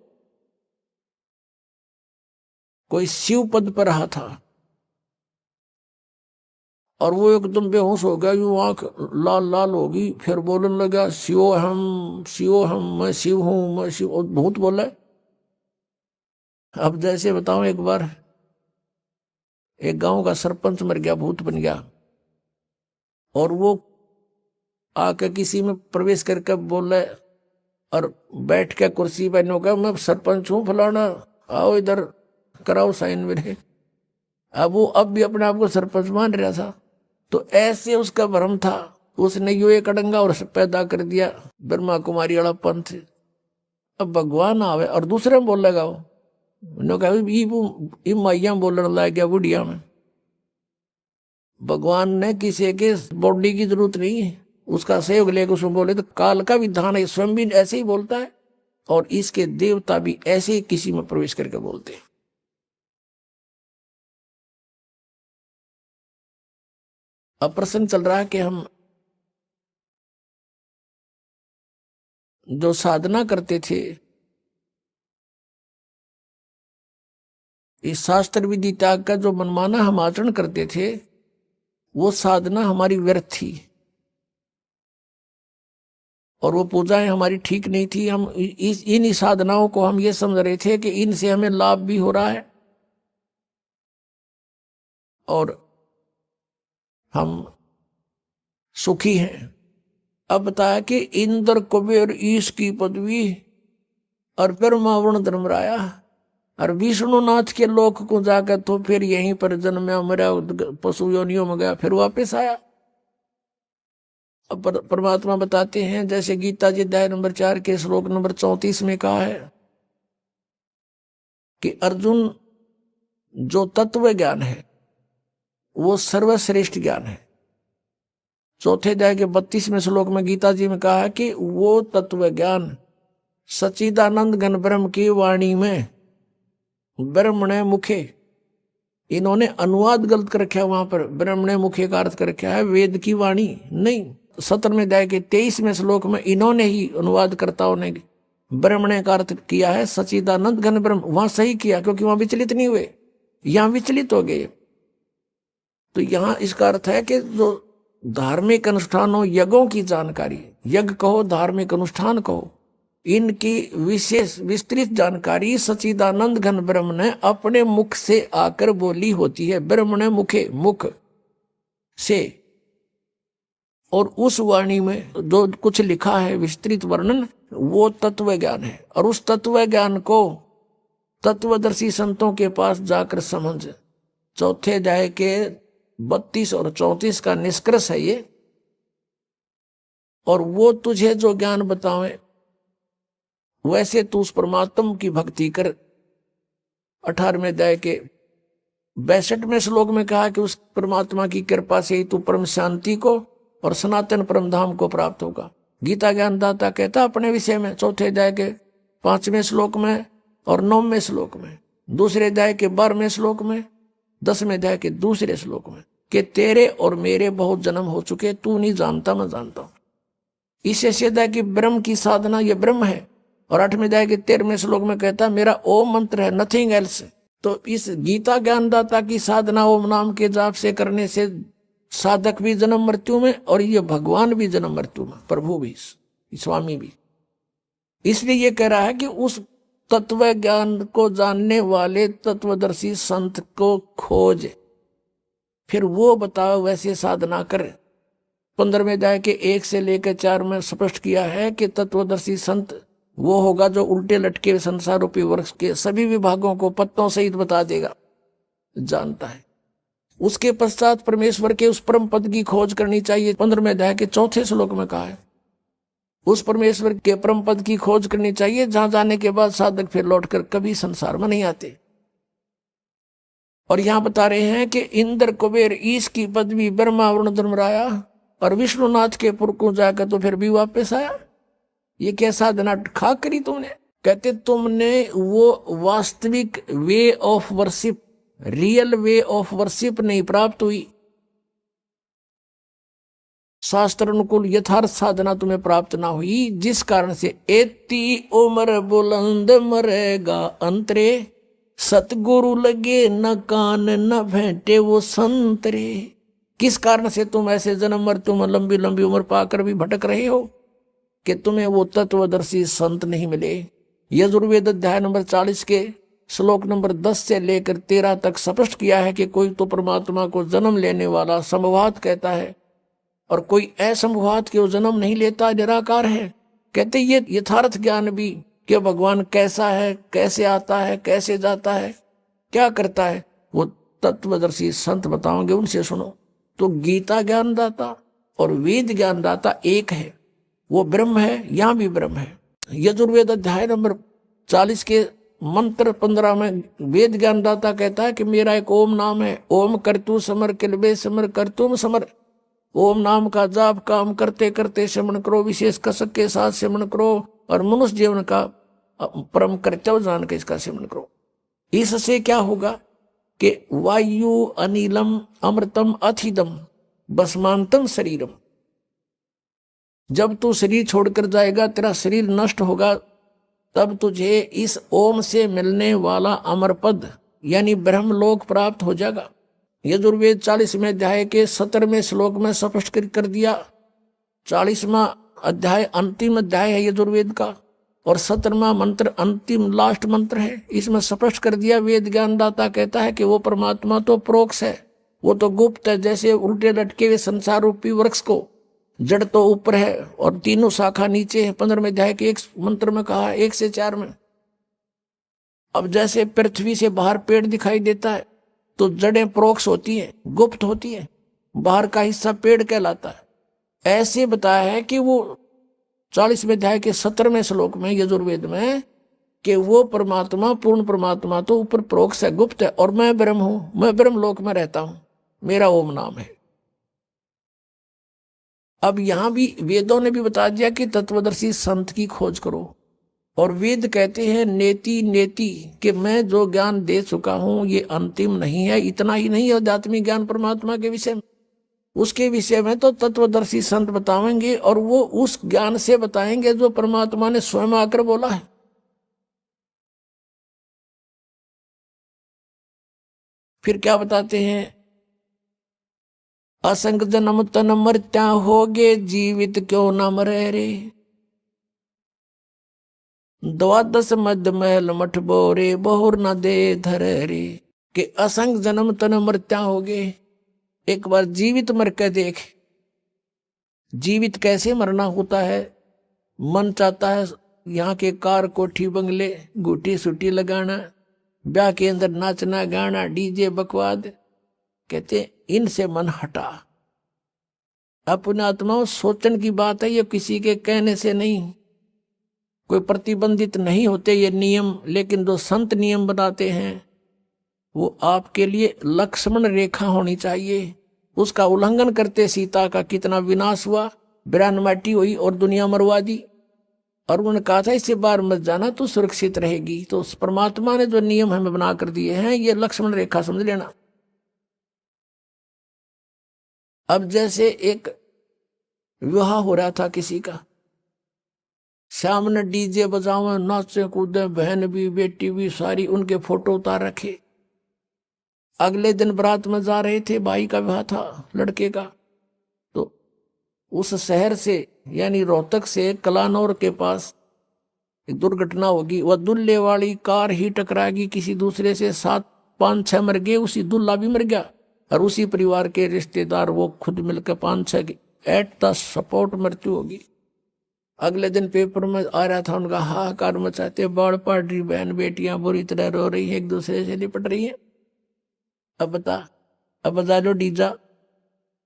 कोई शिव पद पर रहा था, और वो एकदम बेहोश हो गया, यूं आंख लाल लाल होगी, फिर बोलने लगा शिव हम, मैं शिव हूं, मैं शिव, और भूत बोला। अब जैसे बताऊं, एक बार एक गांव का सरपंच मर गया, भूत बन गया, और वो आके किसी में प्रवेश करके बोले, और बैठ के कुर्सी पे नौका, मैं सरपंच हूं फलाना, आओ इधर कराओ साइन मेरे। अब वो अब भी अपने आप को सरपंच मान रहा था। तो ऐसे उसका भ्रम था, उसने यो एक अड़ंगा और पैदा कर दिया, ब्रह्मा कुमारी वाला पंथ। अब भगवान आवे और दूसरे में बोलेगा, वो कहा माइया बोलने लग गया बुढ़िया में। भगवान ने किसी के बॉडी की जरूरत नहीं है, उसका सहयोग लेकर उसमें बोले, तो काल का विधान है, स्वयं भी ऐसे ही बोलता है, और इसके देवता भी ऐसे ही किसी में प्रवेश करके बोलते हैं। अब प्रश्न चल रहा है कि हम जो साधना करते थे, इस शास्त्र विधि त्याग का जो मनमाना हम आचरण करते थे वो साधना हमारी व्यर्थ थी और वो पूजाएं हमारी ठीक नहीं थी। हम इन साधनाओं को हम ये समझ रहे थे कि इनसे हमें लाभ भी हो रहा है और हम सुखी हैं। अब बताया कि इंद्र कुबेर ईश की पदवी और ब्रह्मावरण धर्मराया और विष्णुनाथ के लोक को जाकर तो फिर यहीं पर जन्मा मरा पशु योनियों में गया, फिर वापस आया। अब परमात्मा बताते हैं, जैसे गीता जी अध्याय नंबर 4 के श्लोक नंबर 34 में कहा है कि अर्जुन जो तत्व ज्ञान है वो सर्वश्रेष्ठ ज्ञान है। चौथे अध्याय के 32वें श्लोक में गीता जी में कहा है कि वो तत्व ज्ञान सच्चिदानंद घन ब्रह्म की वाणी में ब्रह्मणे मुखे, इन्होंने अनुवाद गलत कर रखा है वहां पर, ब्रह्मणे मुखे का अर्थ कर रखा है वेद की वाणी नहीं। 17वें अध्याय के 23वें श्लोक में इन्होंने ही अनुवादकर्ताओं ने ब्रह्मणे का अर्थ किया है सच्चिदानंद घन ब्रह्म। वहां सही किया क्योंकि वहां विचलित नहीं हुए, यहां विचलित हो गए। तो यहां इसका अर्थ है कि जो धार्मिक अनुष्ठानों यज्ञों की जानकारी, यज्ञ कहो धार्मिक अनुष्ठान कहो, इनकी विशेष विस्तृत जानकारी सच्चिदानंद घन ब्रह्म ने अपने मुख से आकर बोली होती है। ब्रह्म ने मुखे, मुख से, और उस वाणी में जो कुछ लिखा है विस्तृत वर्णन वो तत्व ज्ञान है। और उस तत्व ज्ञान को तत्वदर्शी संतों के पास जाकर समझ। चौथे अध्याय के 32 और 34 का निष्कर्ष है ये। और वो तुझे जो ज्ञान बतावे वैसे तू उस परमात्मा की भक्ति कर। 18वें अध्याय के 62वें श्लोक में कहा कि उस परमात्मा की कृपा से ही तू परम शांति को और सनातन परम धाम को प्राप्त होगा। गीता ज्ञानदाता कहता अपने विषय में चौथे अध्याय के 5वें श्लोक में और 9वें श्लोक में, दूसरे अध्याय के 12वें श्लोक में, 10वें अध्याय के दूसरे श्लोक में कि तेरे और मेरे बहुत जन्म हो चुके, तू नहीं जानता मैं जानता हूं। इससे सीधा कि ब्रह्म की साधना ये ब्रह्म है। और 8वें अध्याय के 13वें श्लोक में कहता मेरा ओम मंत्र है, नथिंग एल्स। तो इस गीता ज्ञानदाता की साधना ओम नाम के जाप से करने से साधक भी जन्म मृत्यु में और ये भगवान भी जन्म मृत्यु में, प्रभु भी, स्वामी भी। इसलिए ये कह रहा है कि उस तत्व ज्ञान को जानने वाले तत्वदर्शी संत को खोज, फिर वो बताओ वैसे साधना कर। 15वें अध्याय के 1 से लेकर 4 में स्पष्ट किया है कि तत्वदर्शी संत वो होगा जो उल्टे लटके संसार रूपी वृक्ष के सभी विभागों को पत्तों सहित बता देगा, जानता है। उसके पश्चात परमेश्वर के उस परम पद की खोज करनी चाहिए। 15वें अध्याय के 4थे श्लोक में कहा है उस परमेश्वर के परम पद की खोज करनी चाहिए, जहां जाने के बाद साधक फिर लौटकर कभी संसार में नहीं आते। और यहां बता रहे हैं कि इंद्र कुबेर ईश की पदवी ब्रह्मावरण धर्मराया और विष्णुनाथ के पुर को जाकर तो फिर भी वापस आया। ये क्या साधना खा करी तुमने? कहते तुमने वो वास्तविक way of worship, real way of worship नहीं प्राप्त हुई। शास्त्र अनुकूल यथार्थ साधना तुम्हें प्राप्त ना हुई, जिस कारण से एती उम्र बुलंद मरेगा अंतरे, सतगुरु लगे न कान न भेंटे वो संतरे। किस कारण से तुम ऐसे जन्म मृत्यु में लंबी लंबी उम्र पाकर भी भटक रहे हो कि तुम्हें वो तत्वदर्शी संत नहीं मिले। यजुर्वेद अध्याय नंबर 40 के श्लोक नंबर 10 से लेकर 13 तक स्पष्ट किया है कि कोई तो परमात्मा को जन्म लेने वाला संभवात कहता है और कोई असंभवात के वो जन्म नहीं लेता, निराकार है। कहते ये यथार्थ ज्ञान भी कि भगवान कैसा है, कैसे आता है, कैसे जाता है, क्या करता है, वो तत्वदर्शी संत बताओगे, उनसे सुनो। तो गीता ज्ञानदाता और वेद ज्ञानदाता एक है, वो ब्रह्म है, यहां भी ब्रह्म है। यजुर्वेद अध्याय नंबर 40 के मंत्र 15 में वेद ज्ञानदाता कहता है कि मेरा एक ओम नाम है, ओम करतु समर किलबे समर करतुम समर। ओम नाम का जाप काम करते करते श्रवण करो, विशेष कसक के साथ श्रवण करो और मनुष्य जीवन का परम कर्तव्य जान के इसका सेवन करो। इससे क्या होगा कि वायु अनिलम अमृतम अथिदम भस्मांतम शरीरम। जब तू शरीर छोड़कर जाएगा, तेरा शरीर नष्ट होगा, तब तुझे इस ओम से मिलने वाला अमर पद यानी ब्रह्मलोक प्राप्त हो जाएगा। यजुर्वेद 40वें अध्याय के 17वें श्लोक में स्पष्ट कर दिया। 40वां अध्याय अंतिम अध्याय है यजुर्वेद का, और 17वां मंत्र अंतिम लास्ट मंत्र है। इसमें स्पष्ट कर दिया, वेद ज्ञानदाता कहता है कि वो परमात्मा तो प्रोक्ष है, वो तो गुप्त है। जैसे उल्टे लटके हुए संसार रूपी वृक्ष को जड़ तो ऊपर है और तीनों शाखा नीचे है, 15वें अध्याय के एक मंत्र में कहा है 1 से 4 में। अब जैसे पृथ्वी से बाहर पेड़ दिखाई देता है तो जड़ें प्रोक्ष होती है, गुप्त होती है, बाहर का हिस्सा पेड़ कहलाता है। ऐसे बताया है कि वो 40वें अध्याय के 17वें श्लोक में यजुर्वेद में कि वो परमात्मा पूर्ण परमात्मा तो ऊपर प्रोक्ष है, गुप्त है, और मैं ब्रह्म हूं, मैं ब्रह्म लोक में रहता हूं, मेरा ओम नाम है। अब यहां भी वेदों ने भी बता दिया कि तत्वदर्शी संत की खोज करो, और वेद कहते हैं नेति नेति कि मैं जो ज्ञान दे चुका हूं ये अंतिम नहीं है। इतना ही नहीं है आध्यात्मिक ज्ञान परमात्मा के विषय में, उसके विषय में तो तत्वदर्शी संत बताएंगे, और वो उस ज्ञान से बताएंगे जो परमात्मा ने स्वयं आकर बोला है। फिर क्या बताते हैं, असंग जन्म तन मरत्या होगे, जीवित क्यों न मरे रे। 12 मद महल मठ बोरे, बहुर न दे धरे रे। कि असंग जन्म तन मरत्या होगे, एक बार जीवित मर के देख। जीवित कैसे मरना होता है? मन चाहता है यहाँ के कार कोठी बंगले गुटी सुटी लगाना, ब्याह के अंदर नाचना गाना डीजे बकवाद, कहते इनसे मन हटा। अपने आत्मा सोचन की बात है, ये किसी के कहने से नहीं, कोई प्रतिबंधित नहीं होते ये नियम। लेकिन जो संत नियम बनाते हैं वो आपके लिए लक्ष्मण रेखा होनी चाहिए। उसका उल्लंघन करते सीता का कितना विनाश हुआ, बिरानमाटी हुई और दुनिया मरवा दी। और उन्होंने कहा था इससे बाहर मत जाना तो सुरक्षित रहेगी। तो उस परमात्मा ने जो नियम हमें बना कर दिए हैं ये लक्ष्मण रेखा समझ लेना। अब जैसे एक विवाह हो रहा था किसी का, सामने डीजे बजावे नाचे कूदे, बहन भी बेटी भी सारी, उनके फोटो उतार रखे। अगले दिन बारात में जा रहे थे, भाई का विवाह था लड़के का, तो उस शहर से यानी रोहतक से कलानौर के पास एक दुर्घटना होगी। वह दूल्हे वाली कार ही टकराएगी किसी दूसरे से, 7-5-6 मर गए, उसी दूल्हा भी मर गया और उसी परिवार के रिश्तेदार वो खुद मिलकर 5-6 एट द स्पॉट मृत्यु होगी। अगले दिन पेपर में आ रहा था उनका हाहाकार मचाते, बाढ़ पड़ रही, बहन बेटियां बुरी तरह रो रही है, एक दूसरे से लिपट रही है। अब बता लो डीजा,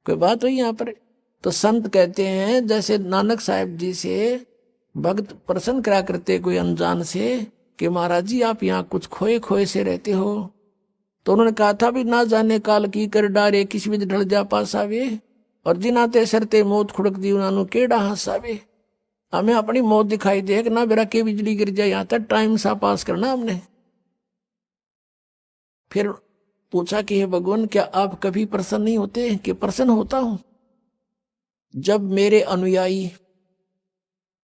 कोई बात हुई यहाँ पर? तो संत कहते हैं जैसे नानक साहब जी से भक्त प्रसन्न करा करते कोई अनजान से कि महाराज जी आप यहाँ कुछ खोए खोए से रहते हो। तो उन्होंने कहा था भी ना जाने काल की कर डारे, किसी भी ढल जा पास आवे, और जिनाते सरते मौत खुड़क दी उन्होंने केड़ा हंसावे। हमें अपनी मौत दिखाई दे ना बेरा के बिजली गिर जाए, यहाँ तक टाइम सा पास करना हमने। फिर पूछा कि हे भगवान क्या आप कभी प्रसन्न नहीं होते? कि प्रसन्न होता हूं जब मेरे अनुयायी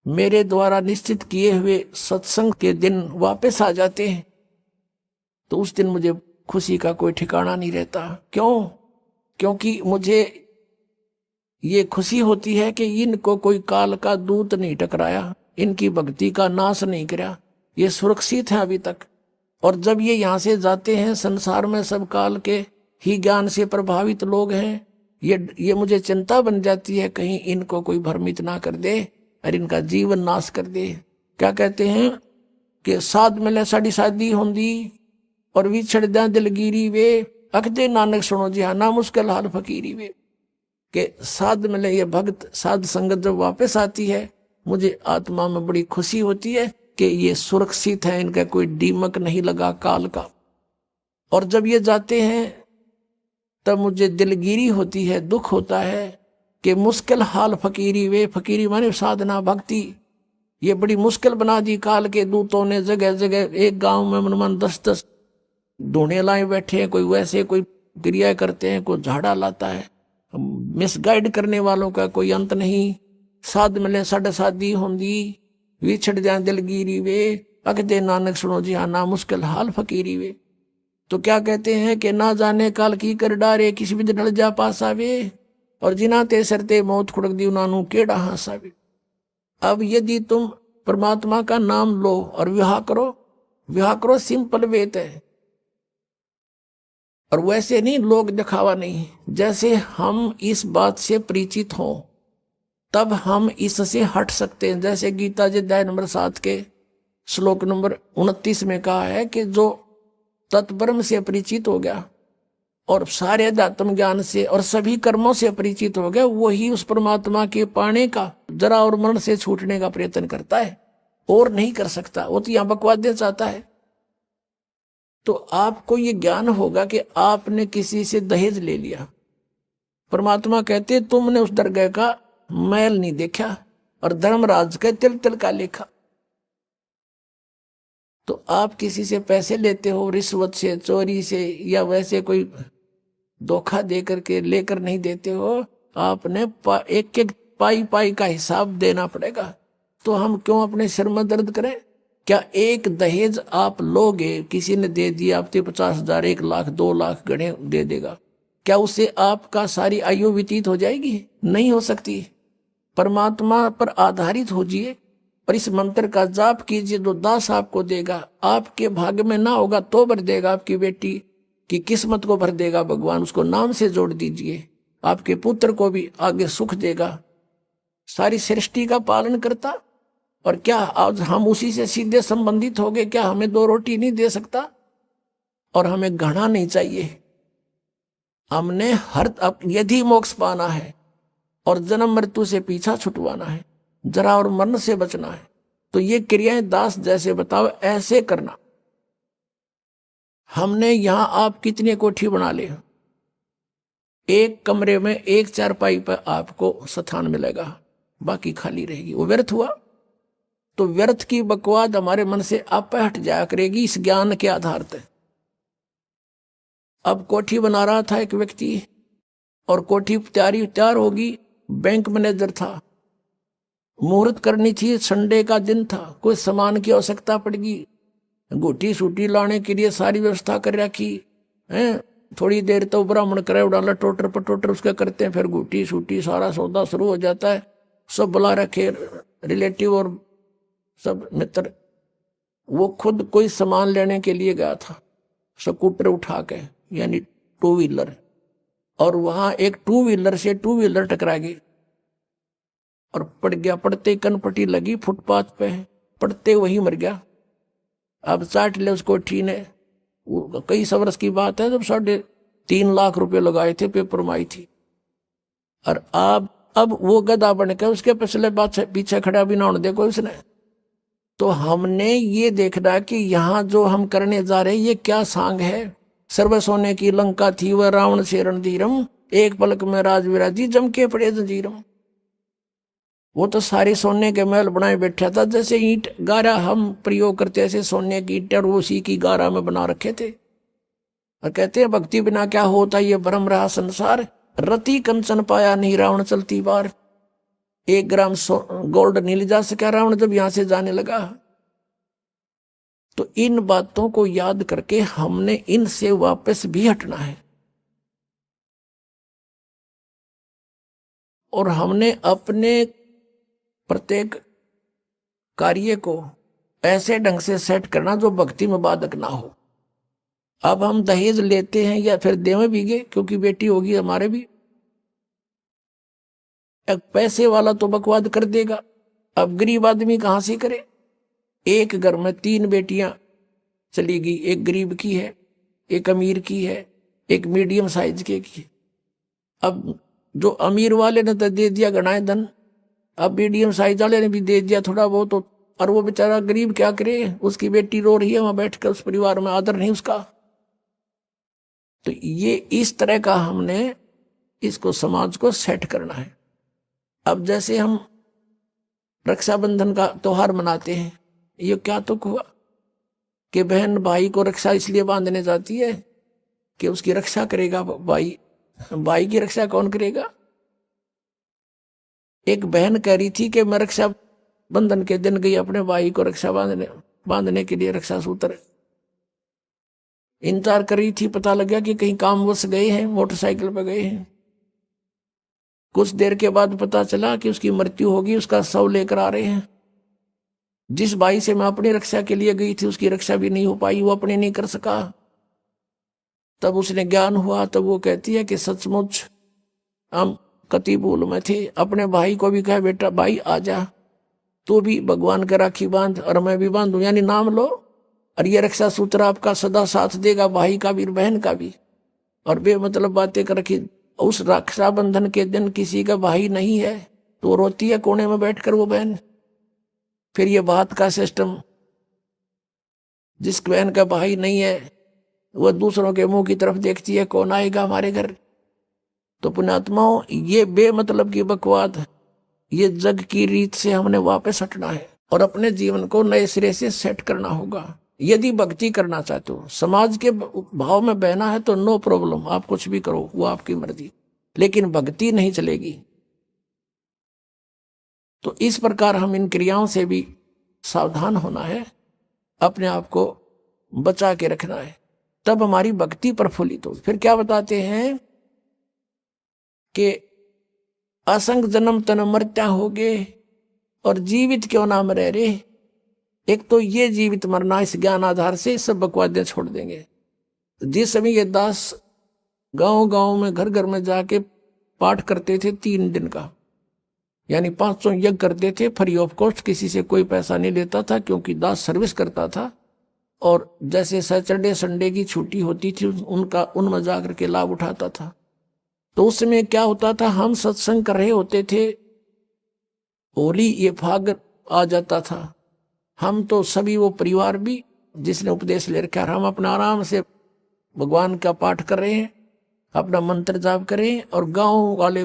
मेरे द्वारा निश्चित किए हुए सत्संग के दिन वापस आ जाते हैं तो उस दिन मुझे खुशी का कोई ठिकाना नहीं रहता। क्यों? क्योंकि मुझे ये खुशी होती है कि इनको कोई काल का दूत नहीं टकराया, इनकी भक्ति का नाश नहीं किया, ये सुरक्षित है अभी तक। और जब ये यहाँ से जाते हैं, संसार में सब काल के ही ज्ञान से प्रभावित लोग हैं, ये मुझे चिंता बन जाती है कहीं इनको कोई भ्रमित ना कर दे और इनका जीवन नाश कर दे। क्या कहते हैं कि साध मिले साड़ी शादी होंदी और विछड़ दे दिलगिरी वे, अखदे नानक सुनो जी हाँ ना मुश्किल हाल फकीरी वे। कि साध मिले, ये भक्त साध संगत जब वापस आती है मुझे आत्मा में बड़ी खुशी होती है कि ये सुरक्षित है, इनका कोई दीमक नहीं लगा काल का। और जब ये जाते हैं तब मुझे दिलगिरी होती है, दुख होता है कि मुश्किल हाल फकीरी वे, फकीरी माने साधना भक्ति, ये बड़ी मुश्किल बना दी काल के दूतों ने। जगह जगह एक गांव में मन 10-10 ढूंढे लाए बैठे हैं, कोई वैसे कोई क्रिया करते हैं, कोई झाड़ा लाता है। मिसगाइड करने वालों का कोई अंत नहीं। साध मिले साढ़े शादी होंदी, विछड़ जाए दिलगिरी वे, अखदे नानक सुनो जी हाँ ना मुश्किल हाल फकीरी वे। तो क्या कहते हैं कि ना जाने काल की कर डारे, किसी भी ढल जा पास आवे, और जिना ते सरते मौत खुड़क दी उनानू केड़ा हास आवे। अब यदि तुम परमात्मा का नाम लो और विवाह करो सिंपल वेत है, और वैसे नहीं, लोग दिखावा नहीं। जैसे हम इस बात से परिचित हों तब हम इससे हट सकते हैं। जैसे गीता जी अध्याय नंबर 7 के श्लोक नंबर 29 में कहा है कि जो तत्ब्रह्म से परिचित हो गया और सारे अध्यात्म ज्ञान से और सभी कर्मों से परिचित हो गया, वही उस परमात्मा के पाने का, जरा और मरण से छूटने का प्रयत्न करता है, और नहीं कर सकता। वो तो यहां बकवाद देना चाहता है। तो आपको ये ज्ञान होगा कि आपने किसी से दहेज ले लिया, परमात्मा कहते तुमने उस दरगाह का मैल नहीं देखा और धर्मराज के तिल तिल का लेखा। तो आप किसी से पैसे लेते हो, रिश्वत से, चोरी से, या वैसे कोई धोखा दे करके लेकर नहीं देते हो, आपने एक एक पाई पाई का हिसाब देना पड़ेगा। तो हम क्यों अपने सिर में दर्द करें? क्या एक दहेज आप लोगे, किसी ने दे दिया, आपके 50,000, 1 लाख, 2 लाख गणे दे देगा, क्या उससे आपका सारी आयु व्यतीत हो जाएगी? नहीं हो सकती। परमात्मा पर आधारित होजिए और इस मंत्र का जाप कीजिए, जो दास आपको देगा। आपके भाग्य में ना होगा तो भर देगा, आपकी बेटी की किस्मत को भर देगा भगवान, उसको नाम से जोड़ दीजिए। आपके पुत्र को भी आगे सुख देगा। सारी सृष्टि का पालन करता, और क्या आज हम उसी से सीधे संबंधित हो गए? क्या हमें 2 रोटी नहीं दे सकता? और हमें घृणा नहीं चाहिए। हमने यदि मोक्ष पाना है और जन्म मृत्यु से पीछा छुटवाना है, जरा और मरण से बचना है, तो ये क्रियाएं दास जैसे बताओ ऐसे करना। हमने यहां आप कितने कोठी बना ले, एक कमरे में एक चारपाई पर आपको स्थान मिलेगा, बाकी खाली रहेगी। वो व्यर्थ हुआ। तो व्यर्थ की बकवाद हमारे मन से आप हट जाया करेगी इस ज्ञान के आधार पर। अब कोठी बना रहा था एक व्यक्ति, और कोठी तैयार होगी। बैंक मैनेजर था, मुहूर्त करनी थी, संडे का दिन था, कोई सामान की आवश्यकता पड़गी, गोटी सूटी लाने के लिए सारी व्यवस्था कर रखी है। थोड़ी देर तो ब्राह्मण करे उड़ाला, टोटर पर टोटर उसके करते हैं, फिर गोटी सूटी सारा सौदा शुरू हो जाता है। सब बुला रखे रिलेटिव और सब मित्र। वो खुद कोई सामान लेने के लिए गया था, स्कूटर उठा के, यानी 2 व्हीलर, और वहां एक 2 व्हीलर से 2 व्हीलर टकरा गई और पड़ गया। पड़ते कनपट्टी लगी फुटपाथ पे, पड़ते वही मर गया। अब चाट ले उसको ठी ने। कई वर्ष की बात है जब 3.5 लाख रुपए लगाए थे, पेपर में आई थी। और अब वो गधा बन के उसके पिछले पीछे खड़ा भी ना होने दे कोई उसने। तो हमने ये देखना कि यहाँ जो हम करने जा रहे हैं ये क्या सांग है। सर्व सोने की लंका थी वह रावण से रणधीरम, एक पलक में राज विराजी जम के पड़े जंजीरम। वो तो सारे सोने के महल बनाए बैठा था, जैसे ईंट गारा हम प्रयोग करते ऐसे सोने की ईंट और उसी की गारा में बना रखे थे। और कहते हैं भक्ति बिना क्या होता ये भ्रम रहा संसार, रति कंचन पाया नहीं रावण चलती बार। 1 ग्राम गोल्ड नहीं ले जा सका रावण जब यहां से जाने लगा। तो इन बातों को याद करके हमने इनसे वापस भी हटना है, और हमने अपने प्रत्येक कार्य को ऐसे ढंग से सेट करना जो भक्ति में बाधक ना हो। अब हम दहेज लेते हैं या फिर देवे भीगे, क्योंकि बेटी होगी हमारे भी। एक पैसे वाला तो बकवाद कर देगा, अब गरीब आदमी कहां से करे? एक घर में 3 बेटियां चली गई, एक गरीब की है, एक अमीर की है, एक मीडियम साइज की है। अब जो अमीर वाले ने तो दे दिया गणाए धन, अब मीडियम साइज वाले ने भी दे दिया थोड़ा बहुत, और वो बेचारा गरीब क्या करे? उसकी बेटी रो रही है वहां बैठकर, उस परिवार में आदर नहीं उसका। तो ये इस तरह का हमने इसको समाज को सेट करना है। अब जैसे हम रक्षाबंधन का त्योहार मनाते हैं, ये क्या तुक हुआ कि बहन भाई को रक्षा इसलिए बांधने जाती है कि उसकी रक्षा करेगा भाई। भाई की रक्षा कौन करेगा? एक बहन कह रही थी कि मैं रक्षा बंधन के दिन गई अपने भाई को रक्षा बांधने के लिए, रक्षा सूत्र। इंतजार कर रही थी, पता लग गया कि कहीं कामवश गए हैं, मोटरसाइकिल पर गए हैं। कुछ देर के बाद पता चला कि उसकी मृत्यु होगी, उसका शव लेकर आ रहे हैं। जिस भाई से मैं अपनी रक्षा के लिए गई थी उसकी रक्षा भी नहीं हो पाई, वो अपने नहीं कर सका। तब उसने ज्ञान हुआ, तब वो कहती है कि सचमुच हम कति भूल में थे। अपने भाई को भी कहा, बेटा भाई आ जा, तू भी भगवान का राखी बांध और मैं भी बांधू, यानी नाम लो और ये रक्षा सूत्र आपका सदा साथ देगा, भाई का भी बहन का भी। और बेमतलब बातें कर रखी। उस रक्षाबंधन के दिन किसी का भाई नहीं है तो रोती है कोने में बैठकर वो बहन। फिर ये बात का सिस्टम, जिस बहन का भाई नहीं है वह दूसरों के मुंह की तरफ देखती है, कौन आएगा हमारे घर। तो पुण्यात्माओं, ये बेमतलब की बकवाद, ये जग की रीत से हमने वापस हटना है और अपने जीवन को नए सिरे से सेट करना होगा। यदि भक्ति करना चाहते हो, समाज के भाव में बहना है तो नो प्रॉब्लम, आप कुछ भी करो, वो आपकी मर्जी, लेकिन भक्ति नहीं चलेगी। तो इस प्रकार हम इन क्रियाओं से भी सावधान होना है, अपने आप को बचा के रखना है, तब हमारी भक्ति प्रफुल्लित हो। फिर क्या बताते हैं कि असंग जन्म तन मरत्या होगे और जीवित क्यों नाम रह रे। एक तो ये जीवित मरना, इस ज्ञान आधार से सब बकवादें छोड़ देंगे। जिस समय ये दास गांव गांव में घर घर में जाके पाठ करते थे 3 दिन का, यानी 500 यज्ञ करते थे फ्री ऑफ कॉस्ट, किसी से कोई पैसा नहीं लेता था क्योंकि दास सर्विस करता था। और जैसे सैटरडे संडे की छुट्टी होती थी उनमें जाकर के लाभ उठाता था। तो उस समय क्या होता था, हम सत्संग कर रहे होते थे, होली ये फाग आ जाता था, हम तो सभी वो परिवार भी जिसने उपदेश ले रखा, हम अपना आराम से भगवान का पाठ कर रहे हैं, अपना मंत्र जाप करें, और गांव वाले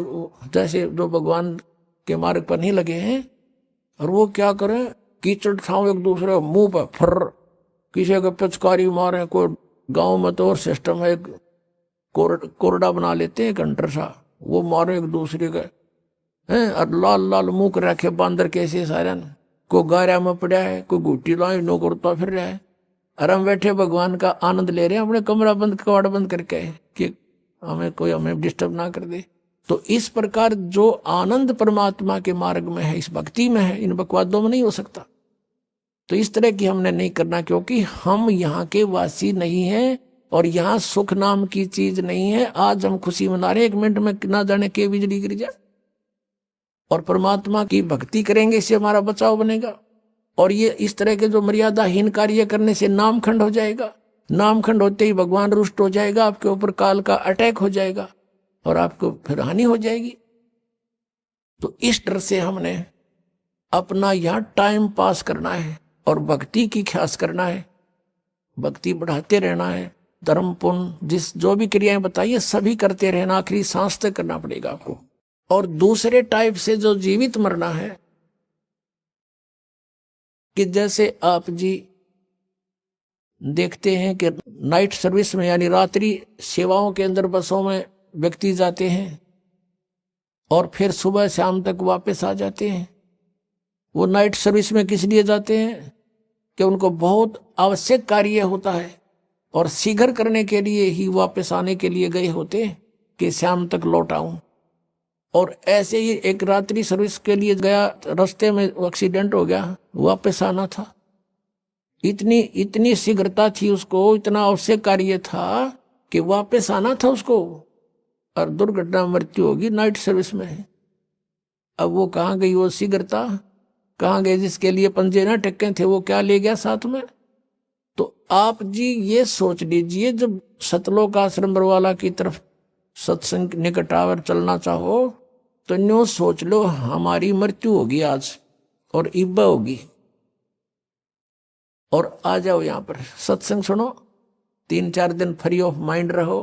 जैसे जो भगवान के मार्ग पर नहीं लगे हैं, और वो क्या करें, कीचड़ ठाव एक दूसरे मुंह पर फर, किसी का पिचकारी मारे। कोई गांव में तो और सिस्टम है, कोरडा बना लेते हैं घंटर सा, वो मारे एक दूसरे का हैं, और लाल लाल मुंह कर रखे बांदर कैसे सारन, को गारा में पड़ा है, कोई घुट्टी लाई नो करता फिर रहा है, और हम बैठे भगवान का आनंद ले रहे हैं, अपने कमरा बंद कवाड़ बंद करके कि हमें डिस्टर्ब ना कर दे। तो इस प्रकार जो आनंद परमात्मा के मार्ग में है, इस भक्ति में है, इन बकवादों में नहीं हो सकता। तो इस तरह की हमने नहीं करना, क्योंकि हम यहाँ के वासी नहीं हैं और यहाँ सुख नाम की चीज नहीं है। आज हम खुशी मना रहे, 1 मिनट में ना जाने के बिजली गिर जाए, और परमात्मा की भक्ति करेंगे, इससे हमारा बचाव बनेगा। और ये इस तरह के जो मर्यादाहीन कार्य करने से नामखंड हो जाएगा, नामखंड होते ही भगवान रुष्ट हो जाएगा, आपके ऊपर काल का अटैक हो जाएगा और आपको फिर हानि हो जाएगी। तो इस तरह से हमने अपना यहाँ टाइम पास करना है और भक्ति की ख्यास करना है, भक्ति बढ़ाते रहना है, धर्म पुण्य जो भी क्रियाएं बताइए सभी करते रहना, आखिरी सांस तक करना पड़ेगा आपको। और दूसरे टाइप से जो जीवित मरना है, कि जैसे आप जी देखते हैं कि नाइट सर्विस में यानी रात्रि सेवाओं के अंदर बसों में व्यक्ति जाते हैं और फिर सुबह शाम तक वापस आ जाते हैं। वो नाइट सर्विस में किस लिए जाते हैं कि उनको बहुत आवश्यक कार्य होता है और शीघ्र करने के लिए ही वापस आने के लिए गए होते हैं कि शाम तक लौट आऊं। और ऐसे ही एक रात्रि सर्विस के लिए गया, रास्ते में एक्सीडेंट हो गया, वापस आना था। इतनी शीघ्रता थी उसको, इतना आवश्यक कार्य था कि वापस आना था उसको, और दुर्घटना मृत्यु होगी नाइट सर्विस में। अब वो कहाँ गई वो शीघ्रता, कहाँ गए जिसके लिए पंजे ना टक्के थे, वो क्या ले गया साथ में। तो आप जी ये सोच लीजिए, जब सतलोक आश्रम बरवाला की तरफ सत्संग निकट आवर चलना चाहो तो न्यू सोच लो हमारी मृत्यु होगी आज और इब्बा होगी, और आ जाओ यहाँ पर सत्संग सुनो, 3-4 दिन फ्री ऑफ माइंड रहो,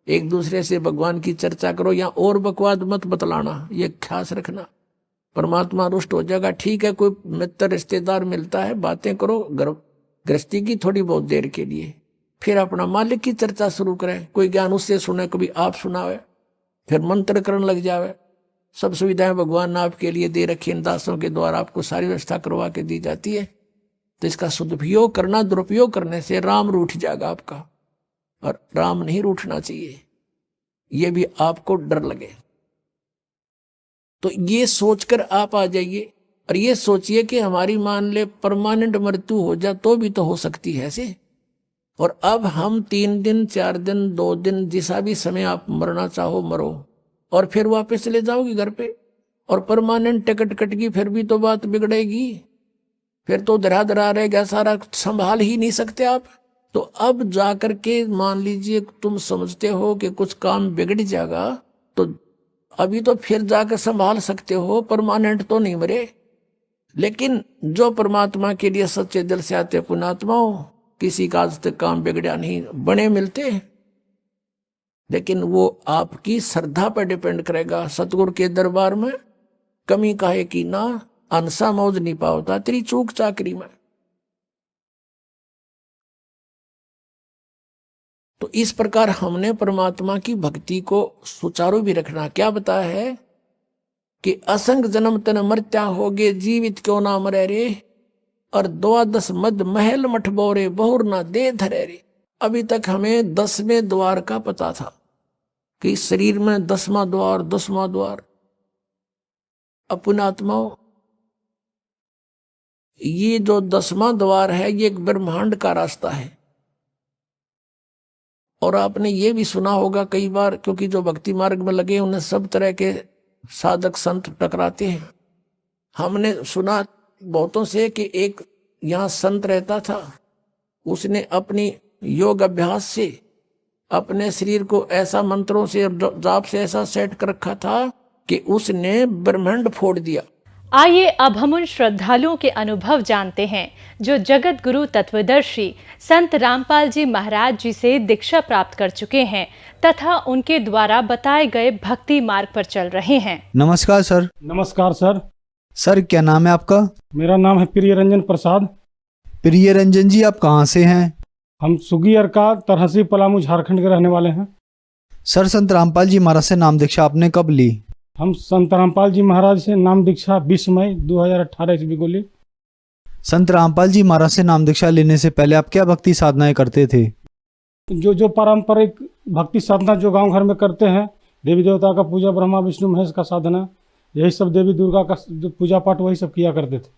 एक दूसरे से भगवान की चर्चा करो, या और बकवाद मत बतलाना, ये ख्यास रखना, परमात्मा रुष्ट हो जाएगा। ठीक है, कोई मित्र रिश्तेदार मिलता है, बातें करो गृहस्थी की थोड़ी बहुत देर के लिए, फिर अपना मालिक की चर्चा शुरू करें, कोई ज्ञान उससे सुने, कभी आप सुनावे, फिर मंत्र करने लग जावे। सब सुविधाएं भगवान ने आपके लिए दे रखी, इन दासों के द्वारा आपको सारी व्यवस्था करवा के दी जाती है। तो इसका सदुपयोग करना, दुरुपयोग करने से राम रूठ जाएगा आपका। और राम नहीं रूठना चाहिए, ये भी आपको डर लगे। तो ये सोचकर आप आ जाइए और ये सोचिए कि हमारी मान ले परमानेंट मृत्यु हो जाए तो भी तो हो सकती है ऐसे। और अब हम 3 दिन 4 दिन 2 दिन जिसा भी समय आप मरना चाहो मरो, और फिर वापस चले जाओगे घर पे, और परमानेंट टिकट कट गई फिर भी तो बात बिगड़ेगी, फिर तो धरा धरा रहेगा सारा, संभाल ही नहीं सकते आप। तो अब जाकर के मान लीजिए तुम समझते हो कि कुछ काम बिगड़ जाएगा, तो अभी तो फिर जाकर संभाल सकते हो, परमानेंट तो नहीं मरे। लेकिन जो परमात्मा के लिए सच्चे दिल से आते पुण्यात्माओं, किसी का आज तक काम बिगड़ा नहीं, बने मिलते हैं। लेकिन वो आपकी श्रद्धा पर डिपेंड करेगा। सतगुरु के दरबार में कमी काहे की ना, अनसा मौज नहीं पावता तेरी चूक चाकरी में। तो इस प्रकार हमने परमात्मा की भक्ति को सुचारू भी रखना। क्या बताया है कि असंग जन्म तन मर्त्या होगे, जीवित क्यों ना मरे रे, और 12 मद महल मठ बोरे, बहुर ना दे धरे रे। अभी तक हमें 10वें द्वार का पता था कि शरीर में 10वां द्वार 10वां द्वार। पुण्यात्माओं, ये जो 10वां द्वार है ये एक ब्रह्मांड का रास्ता है। और आपने ये भी सुना होगा कई बार, क्योंकि जो भक्ति मार्ग में लगे उन्हें सब तरह के साधक संत टकराते हैं। हमने सुना बहुतों से कि एक यहाँ संत रहता था, उसने अपनी योग अभ्यास से अपने शरीर को ऐसा मंत्रों से और जाप से ऐसा सेट कर रखा था कि उसने ब्रह्मांड फोड़ दिया। आइए अब हम उन श्रद्धालुओं के अनुभव जानते हैं जो जगत गुरु तत्वदर्शी संत रामपाल जी महाराज जी से दीक्षा प्राप्त कर चुके हैं तथा उनके द्वारा बताए गए भक्ति मार्ग पर चल रहे हैं। नमस्कार सर। नमस्कार सर। सर क्या नाम है आपका? मेरा नाम है प्रिय रंजन प्रसाद। प्रिय रंजन जी, आप कहाँ से हैं? हम सुगियर का तरहसी पलामू झारखंड के रहने वाले हैं। सर संत रामपाल जी महाराज से नाम दीक्षा आपने कब ली? हम संत रामपाल जी महाराज से नाम दीक्षा 20 मई 2018 ईस्वी को ली। संत रामपाल जी महाराज से नाम दीक्षा लेने से पहले आप क्या भक्ति साधनाएं करते थे? जो पारंपरिक भक्ति साधना जो गांव घर में करते हैं, देवी देवता का पूजा, ब्रह्मा विष्णु महेश का साधना, यही सब, देवी दुर्गा का जो पूजा पाठ वही सब किया करते थे।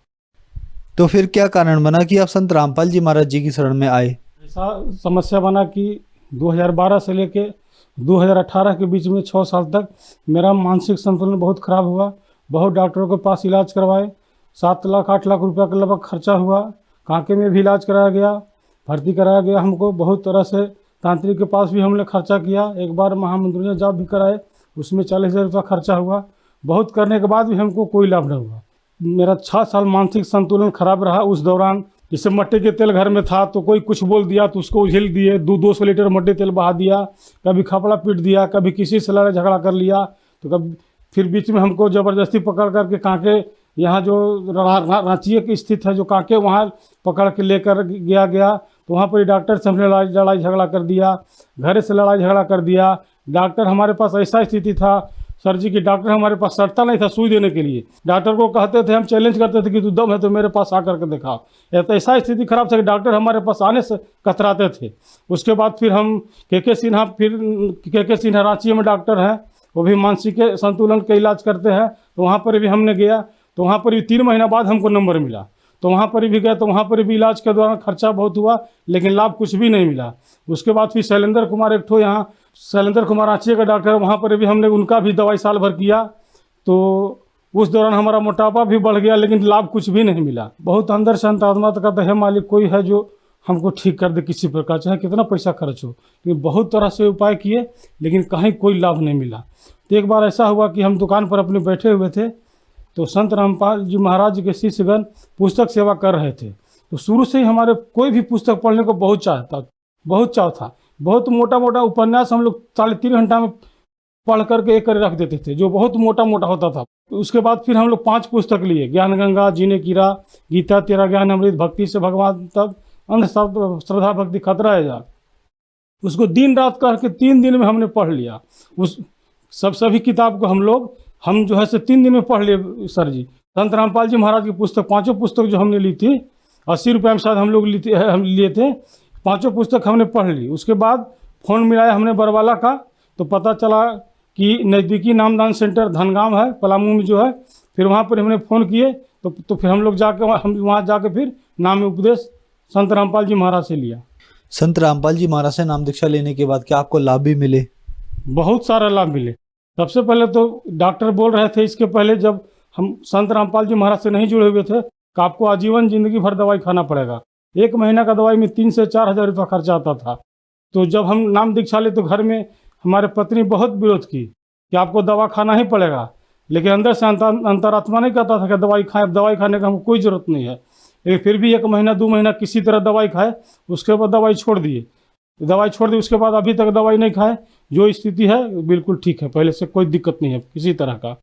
तो फिर क्या कारण बना कि आप संत रामपाल जी महाराज जी की शरण में आए? ऐसा समस्या बना कि 2012 से लेके 2018 के बीच में 6 साल तक मेरा मानसिक संतुलन बहुत खराब हुआ। बहुत डॉक्टरों के पास इलाज करवाए, 7 लाख 8 लाख रुपया के लगभग खर्चा हुआ। कांके में भी इलाज कराया गया, भर्ती कराया गया हमको। बहुत तरह से तांत्रिक के पास भी हमने खर्चा किया। एक बार महामंत्रियों जाप भी कराए, उसमें 40,000 रुपया खर्चा हुआ। बहुत करने के बाद भी हमको कोई लाभ नहीं हुआ। मेरा 6 साल मानसिक संतुलन खराब रहा। उस दौरान जैसे मट्टी के तेल घर में था तो कोई कुछ बोल दिया तो उसको उझेल दिए, 200 लीटर मट्टी तेल बहा दिया, कभी खपड़ा पीट दिया, कभी किसी से लड़ाई झगड़ा कर लिया। तो कभी फिर बीच में हमको ज़बरदस्ती पकड़ करके कांके, यहाँ जो रांची की स्थित है जो कांके, वहाँ पकड़ के लेकर गया तो वहाँ पर डॉक्टर से हमने लड़ाई झगड़ा कर दिया, घर से लड़ाई झगड़ा कर दिया। डॉक्टर हमारे पास ऐसा स्थिति था सर जी कि डॉक्टर हमारे पास सटता नहीं था सुई देने के लिए। डॉक्टर को कहते थे, हम चैलेंज करते थे कि तू दम है तो मेरे पास आकर के दिखाओ। ऐसा स्थिति खराब था कि डॉक्टर हमारे पास आने से कतराते थे। उसके बाद फिर हम के सिन्हा रांची में डॉक्टर हैं, वो भी मानसिक संतुलन का इलाज करते हैं। तो वहाँ पर भी हमने गया, तो वहाँ पर भी 3 महीना बाद हमको नंबर मिला। तो वहाँ पर भी गए, तो वहाँ पर भी इलाज के दौरान खर्चा बहुत हुआ, लेकिन लाभ कुछ भी नहीं मिला। उसके बाद फिर शैलेंद्र कुमार, एक ठो यहाँ शैलेंद्र कुमार रांची का डॉक्टर, वहाँ पर भी हमने उनका भी दवाई साल भर किया। तो उस दौरान हमारा मोटापा भी बढ़ गया, लेकिन लाभ कुछ भी नहीं मिला। बहुत अंदर से अंतरात्मा का है मालिक कोई है जो हमको ठीक कर दे किसी प्रकार, चाहे कितना पैसा खर्च हो। लेकिन बहुत तरह से उपाय किए, लेकिन कहीं कोई लाभ नहीं मिला। तो एक बार ऐसा हुआ कि हम दुकान पर अपने बैठे हुए थे, तो संत रामपाल जी महाराज के शिष्यगण पुस्तक सेवा कर रहे थे। तो शुरू से ही हमारे कोई भी पुस्तक पढ़ने को बहुत चाव था। बहुत मोटा उपन्यास हम लोग 3.5 घंटा में पढ़ करके एक कर रख देते थे, जो बहुत मोटा होता था। उसके बाद फिर हम लोग 5 पुस्तक लिए, ज्ञान गंगा, जीने की राह, गीता, तेरा ज्ञान अमृत, भक्ति से भगवान तक, अंध श्रद्धा भक्ति खतरा है जा। उसको दिन रात करके 3 दिन में हमने पढ़ लिया। उस सभी किताब को हम जो है से 3 दिन में पढ़ लिए सर जी। संत रामपाल जी महाराज की पुस्तक, 5 पुस्तक जो हमने ली थी, 80 रुपये में शायद हम लोग लिए थे, 5 पुस्तक हमने पढ़ ली। उसके बाद फ़ोन मिलाया हमने बरवाला का, तो पता चला कि नज़दीकी नामदान सेंटर धनगाम है पलामू में जो है। फिर वहाँ पर हमने फ़ोन किए तो फिर हम लोग वहाँ जाके फिर नाम उपदेश संत रामपाल जी महाराज से लिया। संत रामपाल जी महाराज से नाम दीक्षा लेने के बाद क्या आपको लाभ भी मिले? बहुत सारा लाभ मिले। सबसे पहले तो डॉक्टर बोल रहे थे इसके पहले, जब हम संत रामपाल जी महाराज से नहीं जुड़े हुए थे, कि आपको आजीवन ज़िंदगी भर दवाई खाना पड़ेगा। 1 महीना का दवाई में 3 से 4 हज़ार रुपये खर्चा आता था। तो जब हम नाम दीक्षा ले तो घर में हमारे पत्नी बहुत विरोध की कि आपको दवा खाना ही पड़ेगा, लेकिन अंदर से अंतरात्मा नहीं कहता था कि दवाई खाएं, दवाई खाने का हमको कोई ज़रूरत नहीं है। लेकिन फिर भी 1 महीना 2 महीना किसी तरह दवाई खाए, उसके बाद दवाई छोड़ दिए। उसके बाद अभी तक दवाई नहीं खाए। जो स्थिति है बिल्कुल ठीक है, पहले से कोई दिक्कत नहीं है किसी तरह का।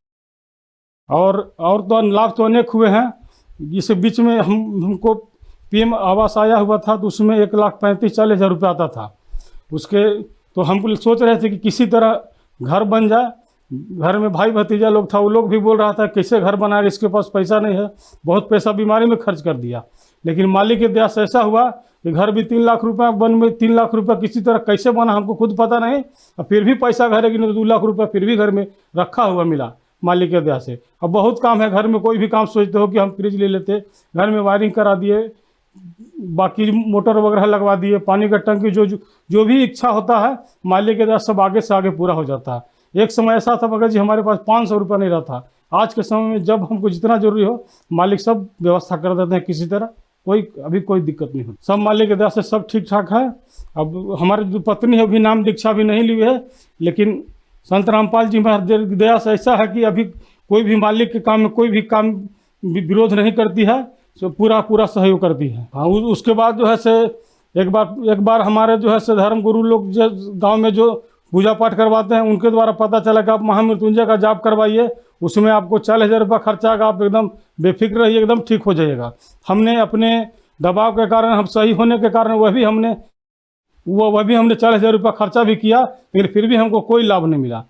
और तो लाभ तो अनेक हुए हैं। जिसे बीच में हमको PM आवास आया हुआ था, तो उसमें 1,35,40,000 रुपये आता था। उसके तो हम सोच रहे थे कि किसी तरह घर बन जाए। घर में भाई भतीजा लोग था, वो लोग भी बोल रहा था कैसे घर बनाएगा, इसके पास पैसा नहीं है। बहुत पैसा बीमारी में खर्च कर दिया। लेकिन मालिक के दया से ऐसा हुआ कि घर भी 3 लाख रुपये बन में 3 लाख रुपये किसी तरह कैसे बना हमको खुद पता नहीं। और फिर भी पैसा घर है कि नहीं, 2 लाख रुपये फिर भी घर में रखा हुआ मिला मालिक के दया से। अब बहुत काम है घर में, कोई भी काम सोचते हो कि हम फ्रिज ले लेते, घर में वायरिंग करा दिए, बाकी मोटर वगैरह लगवा दिए, पानी का टंकी, जो भी इच्छा होता है मालिक के दया सब आगे से आगे पूरा हो जाता है। एक समय ऐसा था भगत जी हमारे पास 500 रुपये नहीं रहता। आज के समय में जब हमको जितना जरूरी हो मालिक सब व्यवस्था कर देते हैं किसी तरह, कोई दिक्कत नहीं होती। सब मालिक के दया से सब ठीक ठाक है। अब हमारी जो पत्नी है अभी नाम दीक्षा भी नहीं ली हुई है, लेकिन संत रामपाल जी महाराज की दया से ऐसा है कि अभी कोई भी मालिक के काम में कोई भी काम विरोध नहीं करती है, तो पूरा सहयोग करती है। हाँ, उसके बाद जो है से एक बार हमारे जो है से धर्म गुरु लोग जो गाँव में जो पूजा पाठ करवाते हैं, उनके द्वारा पता चला कि आप महामृत्युंजय का जाप करवाइए, उसमें आपको 40,000 रुपये खर्चा आएगा, आप एकदम बेफिक्र रहिए, एकदम ठीक हो जाइएगा। हमने अपने दबाव के कारण, हम सही होने के कारण वह भी हमने 40,000 रुपये खर्चा भी किया, लेकिन फिर भी हमको कोई लाभ नहीं मिला।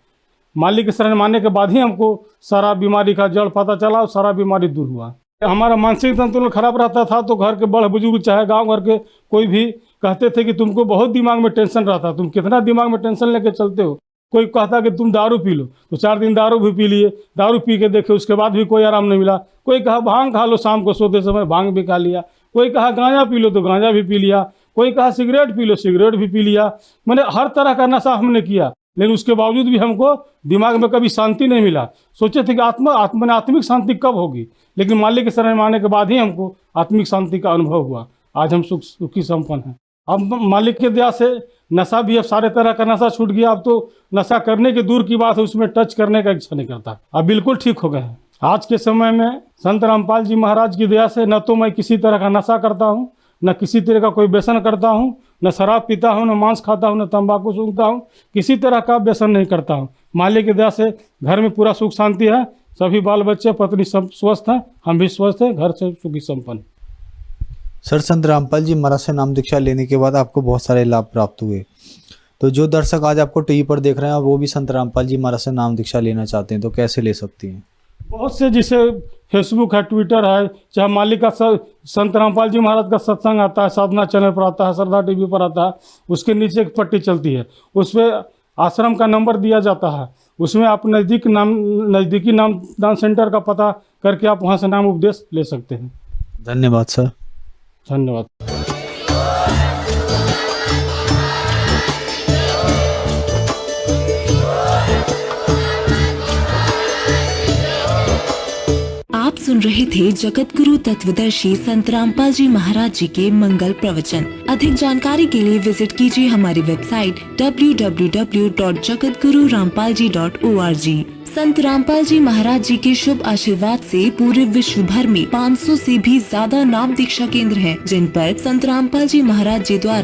मालिक की शरण मानने के बाद ही हमको सारा बीमारी का जड़ पता चला और सारा बीमारी दूर हुआ। हमारा मानसिक संतुलन खराब रहता था, तो घर के बड़े बुजुर्ग चाहे गाँव घर के कोई भी कहते थे कि तुमको बहुत दिमाग में टेंशन रहता, तुम कितना दिमाग में टेंशन लेके चलते हो। कोई कहता कि तुम दारू पी लो, तो 4 दिन दारू भी पी लिए, दारू पी के देखे, उसके बाद भी कोई आराम नहीं मिला। कोई कहा भांग खा लो, शाम को सोते समय भांग भी खा लिया। कोई कहा गांजा पी लो, तो गांजा भी पी लिया। कोई कहा सिगरेट पी लो, सिगरेट भी पी लिया। मैंने हर तरह का नशा हमने किया, लेकिन उसके बावजूद भी हमको दिमाग में कभी शांति नहीं मिला। सोचे थे कि आत्मिक शांति कब होगी, लेकिन मालिक के शरण में आने के बाद ही हमको आत्मिक शांति का अनुभव हुआ। आज हम सुखी संपन्न हैं। अब मालिक के दया से नशा भी, अब सारे तरह का नशा छूट गया। अब तो नशा करने की दूर की बात है, उसमें टच करने का इच्छा नहीं करता। अब बिल्कुल ठीक हो गए हैं। आज के समय में संत रामपाल जी महाराज की दया से न तो मैं किसी तरह का नशा करता हूँ, न किसी तरह का कोई व्यसन करता हूँ, न शराब पीता हूँ, न मांस खाता हूँ, न तंबाकू सूंघता हूँ, किसी तरह का व्यसन नहीं करता हूँ। मालिक की दया से घर में पूरा सुख शांति है। सभी बाल बच्चे पत्नी सब स्वस्थ हैं, हम भी स्वस्थ हैं, घर से सुखी संपन्न। सर, संत रामपाल जी महाराज से नाम दीक्षा लेने के बाद आपको बहुत सारे लाभ प्राप्त हुए, तो जो दर्शक आज आपको टीवी पर देख रहे हैं वो भी संत रामपाल जी महाराज से नाम दीक्षा लेना चाहते हैं, तो कैसे ले सकती हैं? बहुत से, जिसे फेसबुक है, ट्विटर है, चाहे मालिक का संत रामपाल जी महाराज का सत्संग आता है, साधना चैनल पर आता है, श्रद्धा टीवी पर आता है, उसके नीचे एक पट्टी चलती है, उस पर आश्रम का नंबर दिया जाता है। उसमें आप नज़दीकी नामदान सेंटर का पता करके आप वहाँ से नाम उपदेश ले सकते हैं। धन्यवाद सर। धन्यवाद। आप सुन रहे थे जगत गुरु तत्वदर्शी संत रामपाल जी महाराज जी के मंगल प्रवचन। अधिक जानकारी के लिए विजिट कीजिए हमारी वेबसाइट www.jagatgururampalji.org। संत रामपाल जी महाराज जी के शुभ आशीर्वाद से पूरे विश्व भर में 500 से भी ज्यादा नाम दीक्षा केंद्र हैं, जिन पर संत रामपाल जी महाराज जी द्वारा